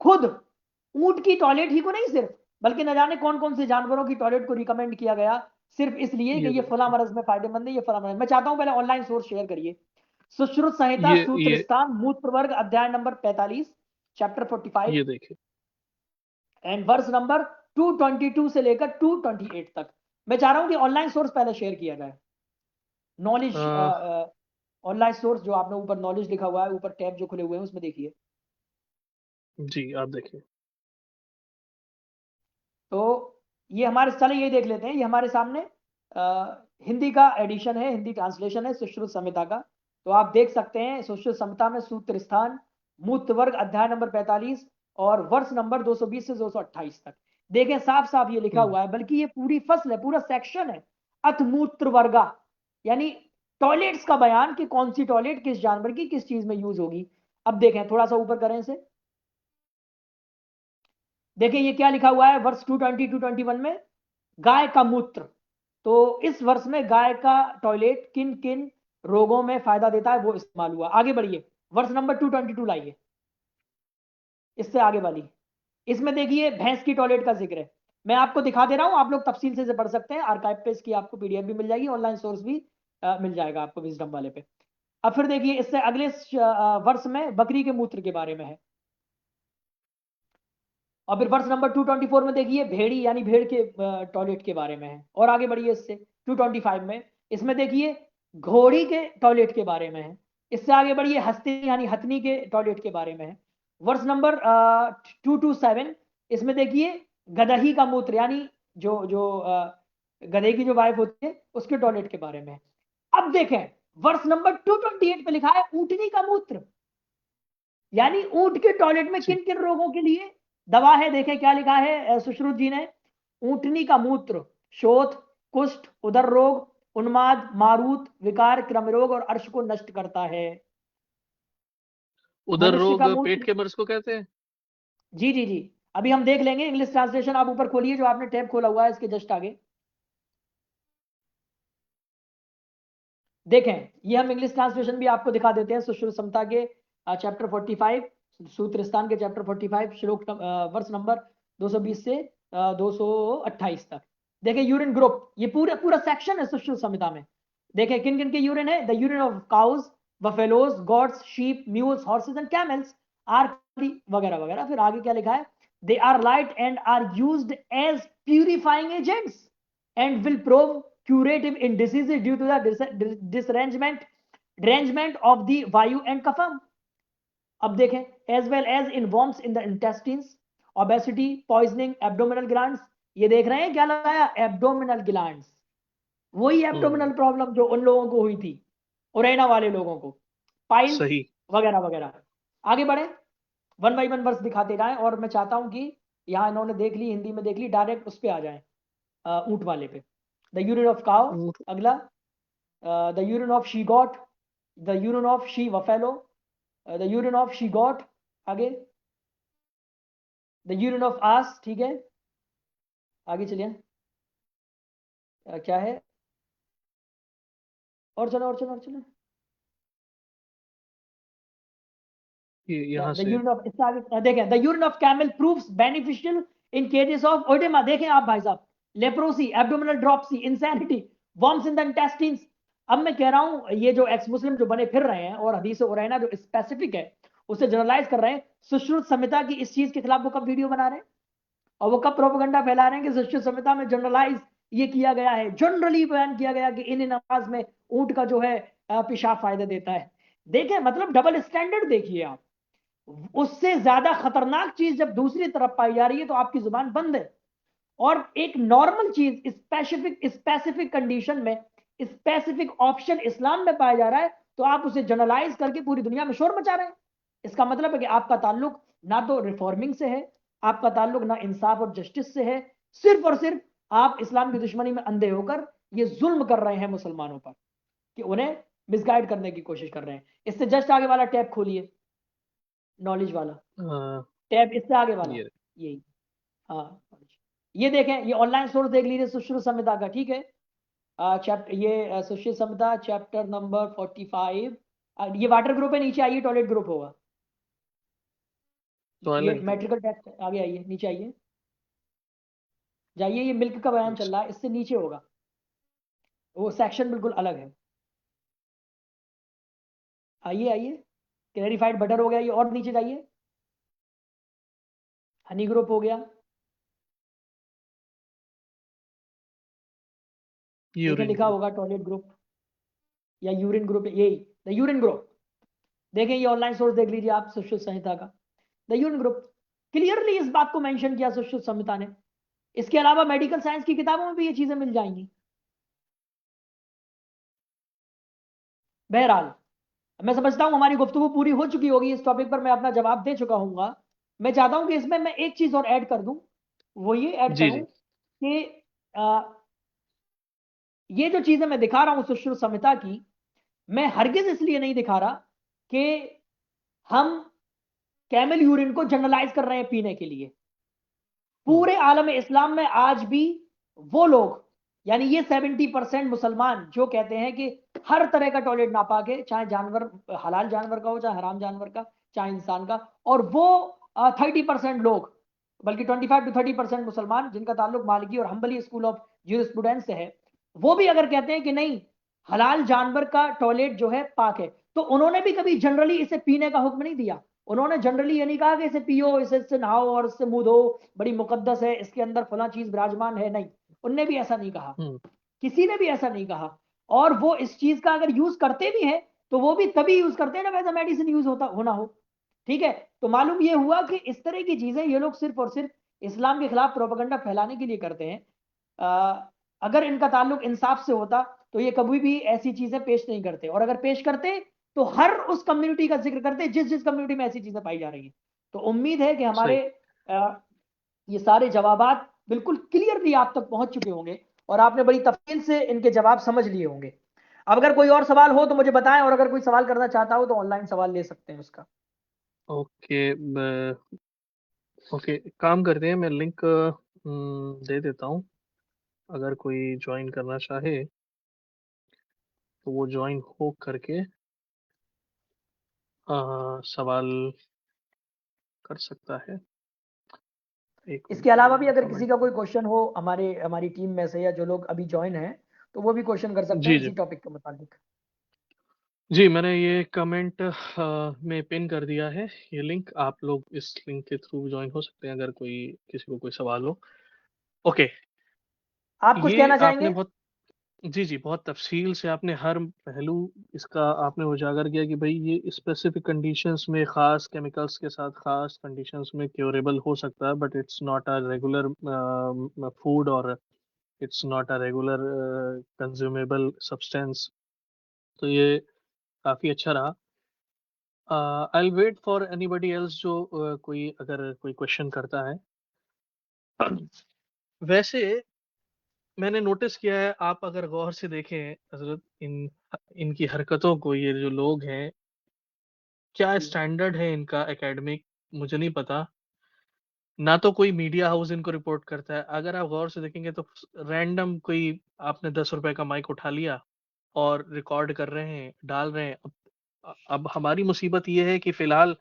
खुद ऊंट की टॉयलेट ही को नहीं सिर्फ, बल्कि न जाने कौन कौन से जानवरों की टॉयलेट को रिकमेंड किया गया, सिर्फ इसलिए कि ये ये फला देखिए। मरज में फायदेमंद है, ये फला मरज। मैं चाहता हूं पहले ऑनलाइन सोर्स शेयर करिए। सुश्रुत संहिता सूत्र ये स्थान मूत्र प्रवर्ग अध्याय नंबर 45, चैप्टर 45, ये देखिए। एंड वर्स नंबर 222 से लेकर 228 तक। मैं चाह रहा हूं कि ऑनलाइन सोर्स पहले शेयर किया जाए। नॉलेज, अ, ऑनलाइन सोर्स जो आपने ऊपर नॉलेज लिखा हुआ है, ऊपर टैब जो खुले हुए हैं उसमें देखिए। जी आप देखिए। तो ये हमारे, चले ये देख लेते हैं, ये हमारे सामने हिंदी का एडिशन है, हिंदी ट्रांसलेशन है सुश्रुत संहिता का। तो आप देख सकते हैं सुश्रुत संहिता में सूत्र स्थान मूत्र वर्ग अध्याय नंबर 45 और वर्ष नंबर 220 से 228 तक। देखें साफ साफ ये लिखा हम्म। हुआ है, बल्कि ये पूरी फसल है, पूरा सेक्शन है। अथ मूत्र वर्गा, यानी टॉयलेट्स का बयान कि कौन सी टॉयलेट किस जानवर की किस चीज में यूज होगी। अब देखें, थोड़ा सा ऊपर करें इसे, देखिए ये क्या लिखा हुआ है वर्ष 220 221 में, गाय का मूत्र। तो इस वर्ष में गाय का टॉयलेट किन किन रोगों में फायदा देता है वो इस्तेमाल हुआ। आगे बढ़िए, वर्ष नंबर 222 लाइए, इससे आगे वाली। इसमें देखिए भैंस की टॉयलेट का जिक्र है। मैं आपको दिखा दे रहा हूं, आप लोग तफसील से पढ़ सकते हैं, आर्काइव पे इसकी आपको पीडीएफ भी मिल जाएगी, ऑनलाइन सोर्स भी मिल जाएगा आपको विजडम वाले पे। अब फिर देखिए इससे अगले वर्ष में बकरी के मूत्र के बारे में है। और फिर वर्ष नंबर 224 में देखिए भेड़ी यानी भेड़ के टॉयलेट के बारे में है। और आगे बढ़िए इससे 225 में, इसमें देखिए घोड़ी के टॉयलेट के बारे में है। इससे आगे बढ़िए हस्ती यानी हथनी के टॉयलेट के बारे में है। वर्ष नंबर 227, इसमें देखिए गदही का मूत्र यानी जो जो गधे की जो वाइफ होती है उसके टॉयलेट के बारे में है। अब देखें वर्ष नंबर 228 पे लिखा है ऊंटनी का मूत्र, यानी ऊंट के टॉयलेट में जी। किन किन रोगों के लिए दवा है। देखें क्या लिखा है सुश्रुत जी ने, ऊंटनी का मूत्र शोथ, कुष्ठ, उदर रोग, उन्माद, मारूत, विकार, क्रम रोग और अर्श को नष्ट करता है। उदर मनुष्य रोग का पेट मूत्र, के मर्ज को कहते हैं। जी जी जी, अभी हम देख लेंगे इंग्लिश ट्रांसलेशन। आप ऊपर खोलिए जो आपने टैब खोला हुआ है इसके जस्ट आगे, देखें ये हम इंग्लिश ट्रांसलेशन भी आपको दिखा देते हैं सुश्रुत समता के चैप्टर 45, सूत्र स्थान के चैप्टर 45 श्लोक वर्ष नंबर 220 से 228 तक। देखें यूरिन ग्रुप, ये पूरा पूरा सेक्शन है सुश्रुत संहिता में। देखें किन किन के यूरिन है, the urine of cows, buffaloes, goats, sheep, mules, horses and camels are, वगैरह वगैरह। फिर आगे क्या लिखा है, they are light and are used as purifying agents and will prove curative in diseases due to the derangement of the vayu and kapha. अब देखें, as well as in worms in the intestines, obesity, poisoning, abdominal glands। ये देख रहे हैं क्या लगाया, abdominal glands, वही हम्म। Abdominal problem जो उन लोगों को हुई थी, ओरेना वाले लोगों को, पाइल्स सही। वगैरह वगैरह। आगे बढ़े, 1 बाई 1 वर्स दिखाते जाएं, और मैं चाहता हूं कि यहाँ इन्होंने देख ली, हिंदी में देख ली, डायरेक्ट उस पे आ जाए, ऊंट वाले पे। द यूरिन ऑफ काउ, अगला the urine of she goat, the urine of she buffalo, the urine of she goat, आगे द यूरिन ऑफ आस, ठीक है, आगे चलिए, क्या है, और चलो और चलो और चलो, यहाँ द से यूरिन ऑफ, इससे आगे देखें, the urine of camel proves beneficial in cases of oedema. देखें आप भाई साहब, leprosy, abdominal dropsy, insanity, worms in the intestines. अब मैं कह रहा हूं, ये जो एक्स मुस्लिम जो बने फिर रहे हैं और हदीस उरैना जो स्पेसिफिक है उसे जनरलाइज कर रहे हैं, सुश्रुत संहिता की इस चीज के खिलाफ वो कब वीडियो बना रहे हैं और वो कब प्रोपेगेंडा फैला रहे हैं कि सुश्रुत संहिता में जनरलाइज ये किया गया है, जनरली बयान किया गया कि इन नमाज में ऊंट का जो है पेशाब फायदा देता है। देखें, मतलब डबल स्टैंडर्ड देखिए आप। उससे ज्यादा खतरनाक चीज जब दूसरी तरफ पाई जा रही है तो आपकी जुबान बंद है। और एक नॉर्मल चीज स्पेसिफिक स्पेसिफिक कंडीशन में स्पेसिफिक ऑप्शन इस्लाम में पाया जा रहा है, तो आप उसे जनरलाइज करके पूरी दुनिया में शोर मचा रहे हैं। इसका मतलब है कि आपका ताल्लुक ना तो रिफॉर्मिंग से है, आपका ताल्लुक ना इंसाफ और जस्टिस से है, सिर्फ और सिर्फ आप इस्लाम की दुश्मनी में अंधे होकर ये जुल्म कर रहे हैं मुसलमानों पर, कि उन्हें मिसगाइड करने की कोशिश कर रहे हैं। इससे जस्ट आगे वाला टैब खोलिए, नॉलेज वाला टैब, इससे आगे वाला, यही, हाँ, ये देखें, ये ऑनलाइन सोर्स देख लीजिए, सुश्रुत संहिता का, ठीक है, चैप्टर, ये सुश्रुत संहिता चैप्टर नंबर 45, ये वाटर ग्रुप है, नीचे आइए, टॉयलेट ग्रुप होगा, ये मेट्रिकल टेक्स्ट, आगे आइए, नीचे आइए, जाइए, ये मिल्क का बयान चल रहा है, इससे नीचे होगा, वो सेक्शन बिल्कुल अलग है, आइए आइए, क्लैरिफाइड बटर हो गया, ये और नीचे जाइए, हनी ग्रुप हो गया, देखें लिखा होगा टॉयलेट ग्रुप या यूरिन ग्रुप, यही द यूरिन ग्रुप। देखें, ये ऑनलाइन सोर्स देख लीजिए आप, सुश्रुत संहिता का द यूरिन ग्रुप, क्लियरली इस बात को मेंशन किया सुश्रुत संहिता ने। इसके अलावा मेडिकल साइंस की किताबों में भी ये चीजें मिल जाएंगी। बहरहाल, मैं समझता हूं हमारी गुफ्तगू पूरी हो चुकी होगी इस टॉपिक पर, मैं अपना जवाब दे चुका हूँ। मैं चाहता हूं कि इसमें मैं एक चीज और ऐड कर दूं, वो ये ऐड करूं कि ये जो चीजें मैं दिखा रहा हूं सुश्रुत संहिता की, मैं हरगिज इसलिए नहीं दिखा रहा कि हम कैमल यूरिन को जनरलाइज कर रहे हैं पीने के लिए। पूरे आलम इस्लाम में आज भी वो लोग, यानी ये 70% मुसलमान जो कहते हैं कि हर तरह का टॉयलेट नापाक है, चाहे जानवर, हलाल जानवर का हो, चाहे हराम जानवर का, चाहे इंसान का, और वो 30% लोग, बल्कि 25 to 30% मुसलमान जिनका ताल्लुक मालिकी और हम्बली स्कूल ऑफ ज्यूरिस्प्रूडेंस से है, वो भी अगर कहते हैं कि नहीं, हलाल जानवर का टॉयलेट जो है पाक है, तो उन्होंने भी कभी जनरली इसे पीने का हुक्म नहीं दिया। उन्होंने जनरली ये नहीं कहा कि इसे पियो, इसे नहाओ और इससे मुंह धो, बड़ी मुकद्दस है, इसके अंदर फला चीज विराजमान है, नहीं, उनने भी ऐसा नहीं कहा, किसी ने भी ऐसा नहीं कहा। और वो इस चीज का अगर यूज करते भी हैं तो वो भी तभी यूज करते हैं ना वैसा मेडिसिन यूज होता होना हो, ठीक है। तो मालूम ये हुआ कि इस तरह की चीजें ये लोग सिर्फ और सिर्फ इस्लाम के खिलाफ प्रोपेगेंडा फैलाने के लिए करते हैं। अगर इनका ताल्लुक इंसाफ से होता तो ये कभी भी ऐसी चीजें पेश नहीं करते, और अगर पेश करते तो हर उस कम्युनिटी का जिक्र करते जिस जिस कम्युनिटी में ऐसी चीजें पाई जा रही हैं। तो उम्मीद है कि हमारे ये सारे जवाबात बिल्कुल क्लियरली आप तक पहुंच चुके होंगे और आपने बड़ी तफसील से इनके जवाब समझ लिए होंगे। अब अगर कोई और सवाल हो तो मुझे बताएं, और अगर कोई सवाल करना चाहता हो तो ऑनलाइन सवाल ले सकते हैं उसका। ओके, ओके, काम करते हैं, मैं लिंक दे देता हूँ, अगर कोई ज्वाइन करना चाहे तो वो ज्वाइन हो करके सवाल कर सकता है। इसके अलावा भी अगर किसी का कोई क्वेश्चन हो हमारी टीम में से या जो लोग अभी ज्वाइन हैं तो वो भी क्वेश्चन कर सकते हैं इसी टॉपिक के मुताबिक। जी, मैंने ये कमेंट में पिन कर दिया है, ये लिंक, आप लोग इस लिंक के थ्रू ज्वाइन हो सकते हैं अगर कोई किसी को कोई सवाल हो। ओके, आप कुछ ये कहना आपने चाहेंगे? बहुत, जी बहुत तफसील से आपने हर पहलू इसका आपने उजागर किया कि भाई ये स्पेसिफिक कंडीशंस में ख़ास केमिकल्स के साथ ख़ास कंडीशंस में क्योरेबल हो सकता है, but it's not a regular food, और it's not a regular consumable substance. तो ये काफ़ी अच्छा रहा। I'll wait for anybody else जो कोई अगर कोई क्वेश्चन करता है। वैसे मैंने नोटिस किया है, आप अगर गौर से देखें हजरत, इनकी हरकतों को, ये जो लोग हैं, क्या स्टैंडर्ड है इनका एकेडमिक मुझे नहीं पता। ना तो कोई मीडिया हाउस इनको रिपोर्ट करता है। अगर आप गौर से देखेंगे तो रैंडम कोई, आपने 10 रुपए का माइक उठा लिया और रिकॉर्ड कर रहे हैं, डाल रहे हैं। अब हमारी मुसीबत ये है कि फिलहाल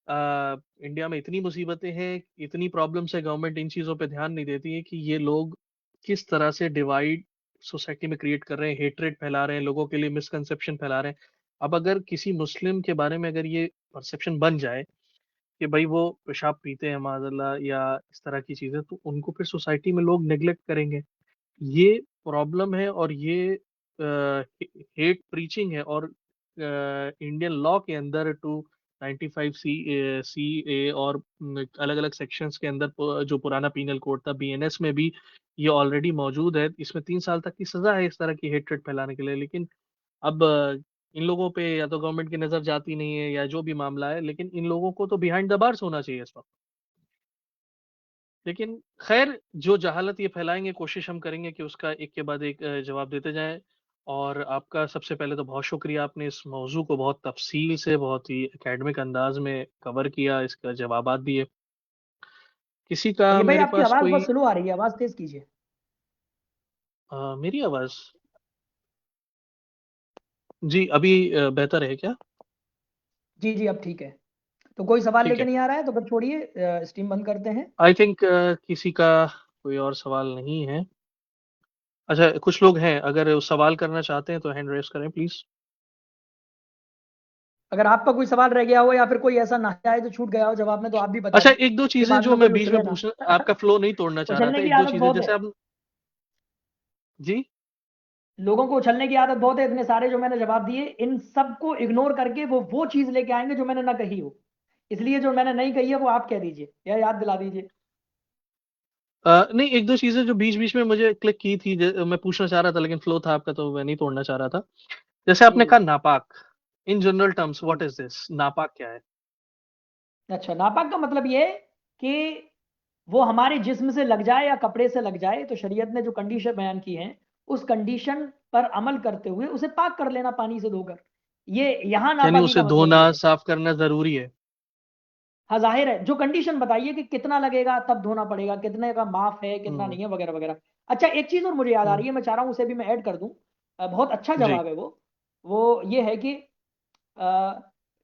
इंडिया में इतनी मुसीबतें हैं, इतनी प्रॉब्लम्स है, गवर्नमेंट इन चीज़ों पे ध्यान नहीं देती है कि ये लोग किस तरह से डिवाइड सोसाइटी में क्रिएट कर रहे हैं, हेट्रेड फैला रहे हैं, लोगों के लिए मिसकंसेप्शन फैला रहे हैं। अब अगर किसी मुस्लिम के बारे में अगर ये परसेप्शन बन जाए कि भाई वो पेशाब पीते हैं माज़अल्लाह या इस तरह की चीज़ें, तो उनको फिर सोसाइटी में लोग नेग्लेक्ट करेंगे। ये प्रॉब्लम है और ये हेट प्रीचिंग है। और इंडियन लॉ के अंदर 295 सी ए और अलग अलग सेक्शंस के अंदर जो पुराना पीनल कोड था बीएनएस में भी ये ऑलरेडी मौजूद है। इसमें 3 साल तक की सजा है इस तरह की हेट्रेड फैलाने के लिए। लेकिन अब इन लोगों पे या तो गवर्नमेंट की नजर जाती नहीं है या जो भी मामला है, लेकिन इन लोगों को तो बिहाइंड द बार्स होना चाहिए इस वक्त। लेकिन खैर, जो जहालत ये फैलाएंगे, कोशिश हम करेंगे कि उसका एक के बाद एक जवाब देते जाएं। और आपका सबसे पहले तो बहुत शुक्रिया, आपने इस मौजू को बहुत तफसील से, बहुत ही एकेडमिक अंदाज में कवर किया, इसका जवाबात दिए। किसी का ये भाई मेरे आपकी पास आवाज कोई बहुत स्लो आ रही है, आवाज तेज कीजिए। मेरी आवाज जी अभी बेहतर है क्या? जी जी, अब ठीक है। तो कोई सवाल ठीक लेके है। नहीं आ रहा है तो फिर छोड़िए, स्ट्रीम बंद करते हैं। आई थिंक किसी का कोई और सवाल नहीं है। अच्छा, कुछ लोग हैं, अगर वो सवाल करना चाहते हैं तो हैंड रेस करें प्लीज। अगर आपका कोई सवाल रह गया हो या फिर कोई ऐसा ना आए जो छूट गया हो जवाब में, तो आप भी बता अच्छा, दें एक दो कि चीजें बाद जो में मैं कोई बीच में उछले ना। पूछना, आपका फ्लो नहीं तोड़ना चाह रहा था, उछलने की एक दो आदत चीजें बहुत जैसे है। आप जी। लोगों को उछलने की आदत बहुत है। इतने सारे जो मैंने जवाब दिए, इन सबको इग्नोर करके वो चीज लेके आएंगे जो मैंने ना कही हो। इसलिए जो मैंने नहीं कही है वो आप कह दीजिए या याद दिला दीजिए। नहीं, एक दो चीजें जो बीच बीच में मुझे क्लिक की थी, मैं पूछना चाह रहा था, लेकिन फ्लो था आपका तो मैं नहीं तोड़ना चाह रहा था। जैसे जी आपने जी कहा नापाक, इन जनरल टर्म्स जी। व्हाट इज दिस, नापाक क्या है? अच्छा, नापाक का मतलब ये है कि वो हमारे जिस्म से लग जाए या कपड़े से लग जाए, तो शरीयत ने जो कंडीशन बयान की है उस कंडीशन पर अमल करते हुए उसे पाक कर लेना पानी से धोकर। ये यहाँ यानी नापाकी उसे का मतलब धोना ये है। साफ करना जरूरी है? हाँ, जाहिर है, जो कंडीशन बताइए कि कितना लगेगा तब धोना पड़ेगा, कितने का माफ है कितना हम्म। नहीं है, वगैरह वगैरह। अच्छा, एक चीज और मुझे याद आ हम्म। रही है, मैं चाह रहा हूँ उसे भी मैं ऐड कर दूं। बहुत अच्छा जी। जवाब है वो ये है कि अ,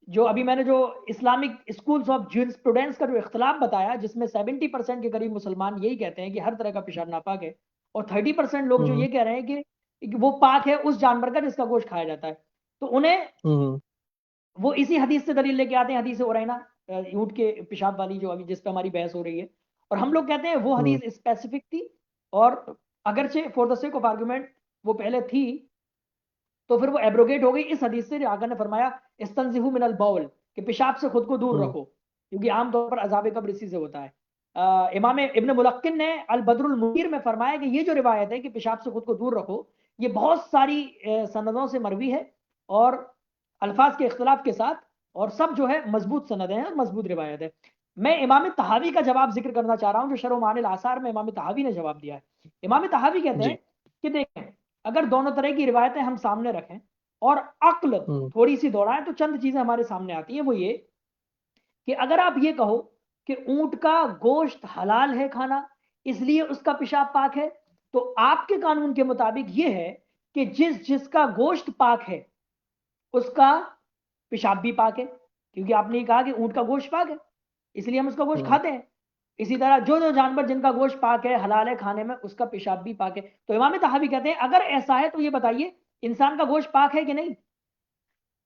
जो अभी मैंने जो इस्लामिक स्कूल्स ऑफ स्टूडेंट्स का जो इख्तलाफ बताया, जिसमें 70% के करीब मुसलमान यही कहते हैं कि हर तरह का पेशाब नापाक है, और 30% लोग जो हम्म। ये कह रहे हैं कि वो पाक है उस जानवर का जिसका गोश्त खाया जाता है। तो उन्हें हम्म। वो इसी हदीस से दलील लेके आते हैं, हदीस उरैना, ऊंट के पेशाब वाली, जो अभी जिस पे हमारी बहस हो रही है। और हम लोग कहते हैं वो हम्म। हदीस स्पेसिफिक थी, और अगरचे for the sake of argument वो पहले थी, तो फिर वो एब्रोगेट हो गई इस हदीस से, जो आका ने फरमाया इस्तंजिहु मिनल बाउल, कि पेशाब से खुद को दूर हम्म। रखो, क्योंकि आमतौर पर अजाब कब्र इसी से होता है। इमाम इब्न मुलक्किन ने अल बदरुल मुनीर में फरमाया कि ये जो रिवायत है कि पेशाब से खुद को दूर रखो, ये बहुत सारी सनदों से मरवी है, और अल्फाज के इख्तलाफ के साथ, और सब जो है मजबूत सनदें हैं और मजबूत रिवायत है। मैं इमाम तहावी का जवाब जिक्र करना चाह रहा हूँ, जो शरह मानिल आसार में इमाम तहावी ने जवाब दिया है। इमाम तहावी कहते हैं जी। कि देखें, अगर दोनों तरह की रिवायतें हम सामने रखें और अक्ल हम्म। थोड़ी सी दौड़ाएं, तो चंद चीजें हमारे सामने आती हैं। वो ये कि अगर आप ये कहो कि ऊंट का गोश्त हलाल है खाना, इसलिए उसका पेशाब पाक है, तो आपके कानून के मुताबिक ये है कि जिसका गोश्त पाक है उसका पेशाब भी पाक है, क्योंकि आपने ये कहा कि ऊंट का गोश्त पाक है, इसलिए हम उसका गोश्त हम्म। खाते हैं। इसी तरह जो जो जानवर जिनका गोश्त पाक है, हलाल है खाने में, उसका पेशाब भी पाक है। तो इमाम तहावी कहते हैं अगर ऐसा है तो ये बताइए इंसान का गोश्त पाक है कि नहीं।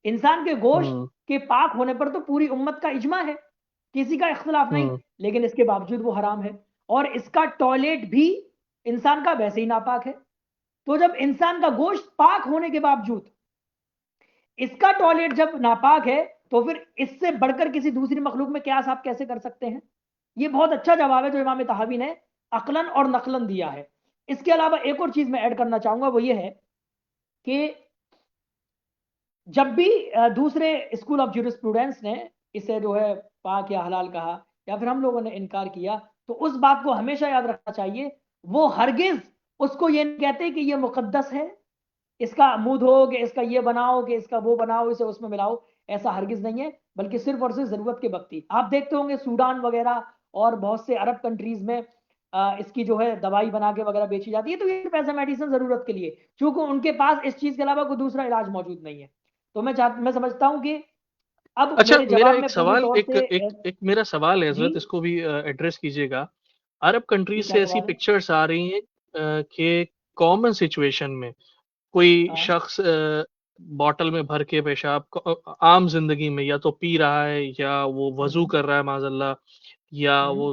इंसान के गोश्त हम्म। के पाक होने पर तो पूरी उम्मत का इजमा है, किसी का इख्तलाफ नहीं, हम्म। लेकिन इसके बावजूद वो हराम है। और इसका टॉयलेट भी इंसान का वैसे ही नापाक है। तो जब इंसान का गोश्त पाक होने के बावजूद इसका टॉयलेट जब नापाक है, तो फिर इससे बढ़कर किसी दूसरी मखलूक में क्यास आप कैसे कर सकते हैं। ये बहुत अच्छा जवाब है जो इमाम तहावी ने अकलन और नकलन दिया है। इसके अलावा एक और चीज मैं ऐड करना चाहूंगा, वो ये है कि जब भी दूसरे स्कूल ऑफ ज्यूरिस्प्रूडेंस ने इसे जो है पाक या हलाल कहा या फिर हम लोगों ने इनकार किया, तो उस बात को हमेशा याद रखना चाहिए, वो हरगिज उसको ये नहीं कहते कि ये मुकद्दस है, इसका मुंह धो कि इसका ये बनाओ कि इसका वो बनाओ, इसे उसमें मिलाओ, ऐसा हरगिज नहीं है। बल्कि सिर्फ और सिर्फ जरूरत के वक्त ही। आप देखते होंगे सूडान वगैरह और बहुत से अरब कंट्रीज में इसकी जो है दवाई बना के वगैरह बेची जाती है, तो ये पैसा मेडिसिन जरूरत के लिए, क्योंकि उनके पास इस चीज के अलावा कोई दूसरा इलाज मौजूद नहीं है। तो मैं समझता हूं कि अब अच्छा, मेरे मेरा जवाब एक में पूरी सवाल, तौर एक से एक एक मेरा सवाल है जी हजरत, इसको भी एड्रेस कीजिएगा। अरब जी, कंट्रीज क्या से ऐसी सवाल है? पिक्चर्स आ रही हैं कि कॉमन सिचुएशन में कोई हाँ। शख्स बॉटल में भर के पेशाब आम जिंदगी में या तो पी रहा है, या वो वजू हम्म, कर रहा है माजल्ला, या हम्म, वो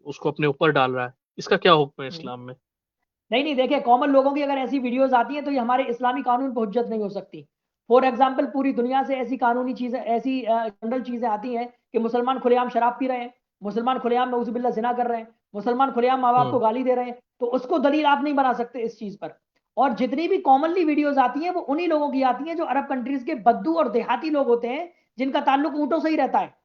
उसको अपने ऊपर डाल रहा है। इसका क्या हुक्म है हम्म। इस्लाम में? नहीं नहीं, देखिए, कॉमन लोगों की अगर ऐसी वीडियोस आती हैं तो ये हमारे इस्लामी कानून पर हुज्जत नहीं हो सकती। फॉर एग्जाम्पल, पूरी दुनिया से ऐसी कानूनी चीजें, ऐसी जनरल चीजें आती हैं कि मुसलमान खुलेआम शराब पी रहे हैं, मुसलमान खुलेआम नऊजुबिल्लाह जिना कर रहे हैं, मुसलमान खुलेआम माँ बाप को हम्म। गाली दे रहे हैं, तो उसको दलील आप नहीं बना सकते इस चीज पर। और जितनी भी कॉमनली वीडियोज आती हैं वो उन्हीं लोगों की आती हैं जो अरब कंट्रीज के बद्दू और देहाती लोग होते हैं, जिनका ताल्लुक ऊंटों से ही रहता है।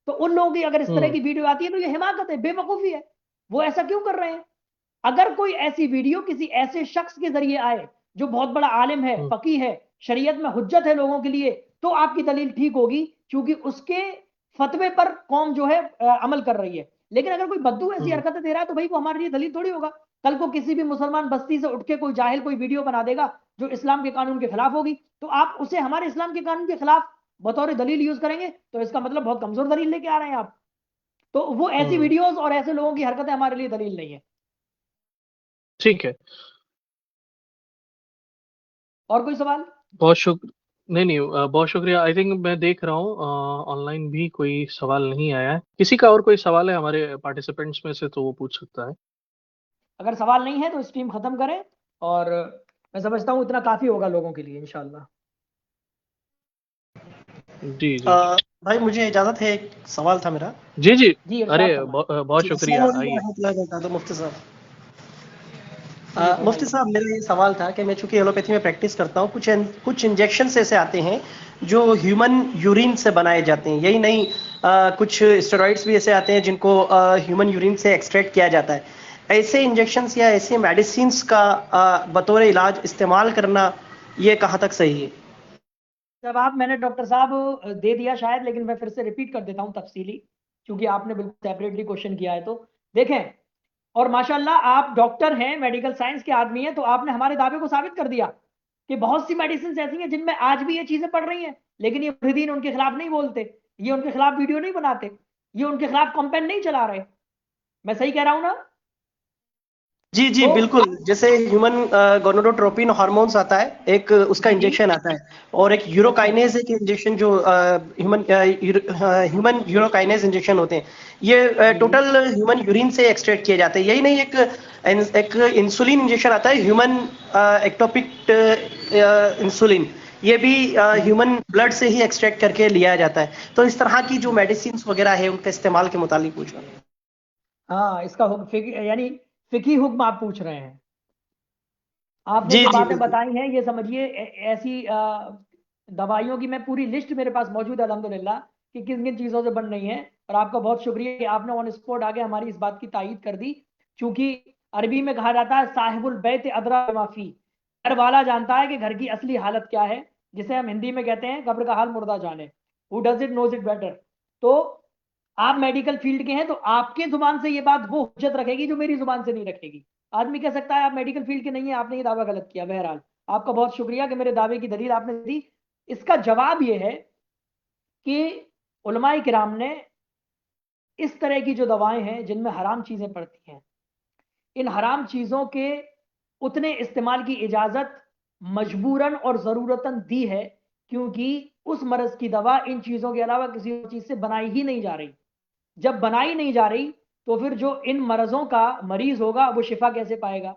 तो उन लोगों की अगर इस तरह हम्म। की वीडियो आती है तो ये हिमाकत है, बेवकूफी है। वो ऐसा क्यों कर रहे हैं? अगर कोई ऐसी वीडियो किसी ऐसे शख्स के जरिए आए जो बहुत बड़ा आलिम है, हम्म। फकी है, शरीयत में हुज्जत है लोगों के लिए, तो आपकी दलील ठीक होगी, क्योंकि उसके फतवे पर कौम जो है अमल कर रही है। लेकिन अगर कोई बद्दू ऐसी हम्म। हरकतें दे रहा है तो भाई वो हमारे लिए दलील थोड़ी होगा। कल को किसी भी मुसलमान बस्ती से उठ के कोई जाहिल कोई वीडियो बना देगा जो इस्लाम के कानून के खिलाफ होगी, तो आप उसे हमारे इस्लाम के कानून के खिलाफ बतौर दलील यूज करेंगे, तो इसका मतलब बहुत कमजोर दलील लेके आ रहे हैं आप। तो वो ऐसी हम्म। वीडियोस और ऐसे लोगों की हरकतें हमारे लिए दलील नहीं है। ठीक है। और कोई सवाल? बहुत शुक्र नहीं नहीं, बहुत शुक्रिया। आई थिंक मैं देख रहा हूँ ऑनलाइन भी कोई सवाल नहीं आया है। किसी का और कोई सवाल है हमारे पार्टिसिपेंट्स में से तो वो पूछ सकता है। अगर सवाल नहीं है तो स्ट्रीम खत्म करें, और मैं समझता हूँ इतना काफी होगा लोगों के लिए इंशाल्लाह। जी जी। भाई मुझे इजाज़त है, एक सवाल था मेरा। जी जी। जी, अरे इरशाद फरमाएं। बहुत जी, शुक्रिया, अस्सलाम वालेकुम आइए। रहमतुल्लाहि व बरकातहू मुफ्ती साहब। जी, मुफ्ती फरमाइए। साहब, मेरा ये सवाल था कि मैं चूंकि एलोपैथी में प्रैक्टिस करता हूँ, कुछ इंजेक्शन ऐसे आते हैं जो ह्यूमन यूरिन से बनाए जाते हैं, यही नहीं, कुछ स्टेरॉइड्स भी ऐसे आते हैं जिनको ह्यूमन यूरिन से एक्सट्रैक्ट किया जाता है। ऐसे इंजेक्शंस या ऐसे मेडिसिन का बतौर इलाज इस्तेमाल करना, ये कहाँ तक सही है? जवाब मैंने डॉक्टर साहब दे दिया शायद, लेकिन मैं फिर से रिपीट कर देता हूँ तफसीली, क्योंकि आपने बिल्कुल सेपरेटली क्वेश्चन किया है। तो देखें, और माशाल्लाह आप डॉक्टर हैं, मेडिकल साइंस के आदमी हैं, तो आपने हमारे दावे को साबित कर दिया कि बहुत सी मेडिसिन ऐसी हैं जिनमें आज भी ये चीजें पड़ रही हैं, लेकिन ये मुरीदीन उनके खिलाफ नहीं बोलते, ये उनके खिलाफ वीडियो नहीं बनाते, ये उनके खिलाफ कंपेन नहीं चला रहे। मैं सही कह रहा हूं ना? जी जी तो बिल्कुल, जैसे ह्यूमन गोनाडोट्रोपिन हार्मोन्स आता है, एक उसका जी जी इंजेक्शन आता है, और एक अच्छा। यूरोकाइनेज एक इंजेक्शन जो ह्यूमन यूरोकाइनेज इंजेक्शन होते हैं, ये जी जी टोटल ह्यूमन यूरिन से एक्सट्रैक्ट किए जाते हैं। यही नहीं, एक इंसुलिन इंजेक्शन आता है, ह्यूमन एक्टोपिक इंसुलिन, ये भी हम्म। ह्यूमन ब्लड से ही एक्सट्रैक्ट करके लिया जाता है। तो इस तरह की जो मेडिसिन वगैरह है उनका इस्तेमाल के मुतालिक पूछ रहा हूँ। हाँ, इसका यानी फिकी हुक्म आप पूछ रहे हैं। आपने जी जो जी बातें बिल्कुल। बताई हैं ये समझिए, ऐसी दवाइयों की मैं पूरी लिस्ट मेरे पास मौजूद है अल्हम्दुलिल्लाह, कि किन किन चीज़ों से बन रही हैं। और आपका बहुत शुक्रिया कि आपने ऑन स्पॉट आके हमारी इस बात की तायीद कर दी। चूंकि अरबी में कहा जाता है साहिबुल बैत अदरा माफी, घर वाला जानता है कि घर की असली हालत क्या है, जिसे हम हिंदी में कहते हैं कब्र का हाल मुर्दा जाने, who does it knows it better. तो आप मेडिकल फील्ड के हैं, तो आपके जुबान से ये बात वो हुज्जत रखेगी जो मेरी जुबान से नहीं रखेगी। आदमी कह सकता है आप मेडिकल फील्ड के नहीं है, आपने ये दावा गलत किया। बहरहाल, आपका बहुत शुक्रिया कि मेरे दावे की दलील आपने दी। इसका जवाब ये है कि उलमाए किराम ने इस तरह की जो दवाएं हैं जिनमें हराम चीजें पड़ती हैं, इन हराम चीजों के उतने इस्तेमाल की इजाजत मजबूरन और जरूरतन दी है, क्योंकि उस मर्ज की दवा इन चीजों के अलावा किसी और चीज से बनाई ही नहीं जा रही। जब बनाई नहीं जा रही, तो फिर जो इन मरजों का मरीज होगा वो शिफा कैसे पाएगा?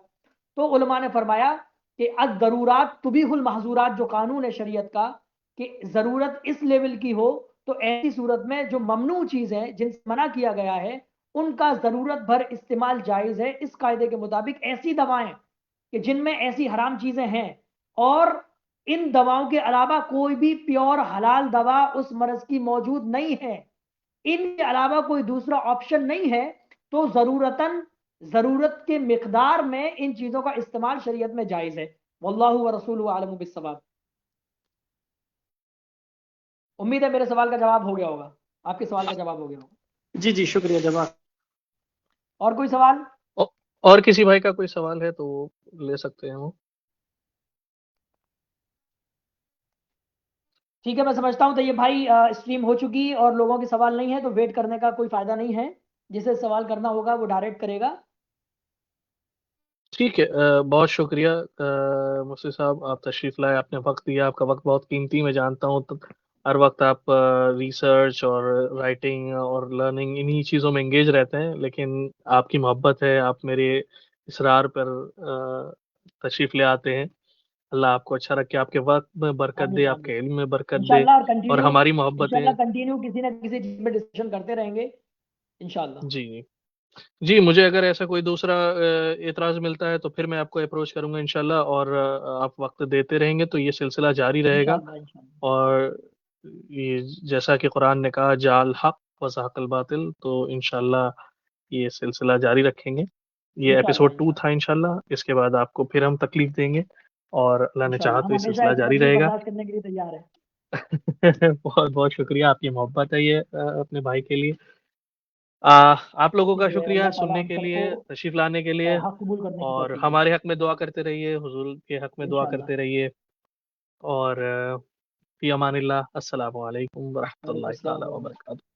तो उलमा ने फरमाया कि अद जरूरात तुबीहुल महजूरात, जो कानून है शरीयत का, कि जरूरत इस लेवल की हो तो ऐसी सूरत में जो ममनू चीज है, जिनसे मना किया गया है, उनका जरूरत भर इस्तेमाल जायज है। इस कायदे के मुताबिक ऐसी दवाएं कि जिनमें ऐसी हराम चीजें हैं और इन दवाओं के अलावा कोई भी प्योर हलाल दवा उस मर्ज की मौजूद नहीं है, इनके अलावा कोई दूसरा ऑप्शन नहीं है। तो जरूरत के मिकदार में इन चीजों का इस्तेमाल शरीयत में जायज है। वल्लाहु व रसूलुहु आलमु बिस्सवाब। उम्मीद है मेरे सवाल का जवाब हो गया होगा, आपके सवाल का जवाब हो गया होगा। जी जी, शुक्रिया जवाब। और कोई सवाल? और किसी भाई का कोई सवाल है तो ले सकते हैं वो। ठीक है, मैं समझता हूं। तो ये भाई स्ट्रीम हो चुकी और लोगों के सवाल नहीं है, तो वेट करने का कोई फायदा नहीं है। जिसे सवाल करना होगा वो डायरेक्ट करेगा। ठीक है, बहुत शुक्रिया मुफ्ती साहब, आप तशरीफ लाए, आपने वक्त दिया, आपका वक्त बहुत कीमती, मैं जानता हूँ। तो हर वक्त आप रिसर्च और राइटिंग और लर्निंग इन्हीं चीज़ों में एंगेज रहते हैं, लेकिन आपकी मोहब्बत है, आप मेरे इसरार पर तशरीफ ले आते हैं। अल्लाह आपको अच्छा रखे, आपके वक्त में बरकत दे, आमीन आमीन। आपके इल्म में बरकत दे, इंशाल्लाह और और कंटिन्यू, हमारी मोहब्बतें। किसी ना किसी चीज में डिस्कशन करते रहेंगे इंशाल्लाह। जी जी जी, मुझे अगर ऐसा कोई दूसरा एतराज़ मिलता है तो फिर मैं आपको अप्रोच करूंगा इंशाल्लाह, और आप वक्त देते रहेंगे तो ये सिलसिला जारी रहेगा। इंशाल्लाह इंशाल्लाह और ये जैसा कि कुरान ने कहा, जाल हक व ज़हक़ल बातिल, तो इंशाल्लाह ये सिलसिला जारी रखेंगे। ये इंशाल्लाह एपिसोड 2 इंशाल्लाह था इंशाल्लाह, इसके बाद आपको फिर हम तकलीफ देंगे, और अल्लाह ने चाहा इंशाल्लाह। तो हम ये हमेशा सिलसिला ऐसी जारी तकलीफ रहेगा। बर्दाश्त करने के लिए तैयार है। बहुत बहुत शुक्रिया, आपकी मोहब्बत है ये अपने भाई के लिए। आप लोगों का ठीक है, शुक्रिया अल्लाह ताला सुनने हम के सबको लिए, तशरीफ लाने के लिए, हक कबूल करने की और तौफीक दे। हमारे हक में दुआ करते रहिए, हुजूर के हक में दुआ इंशाल्लाह। करते रहिए। और फी अमानिल्लाह, अस्सलामु अलैकुम व रहमतुल्लाहि वालेकुम तआला व अस्सलाम। बरकातहू।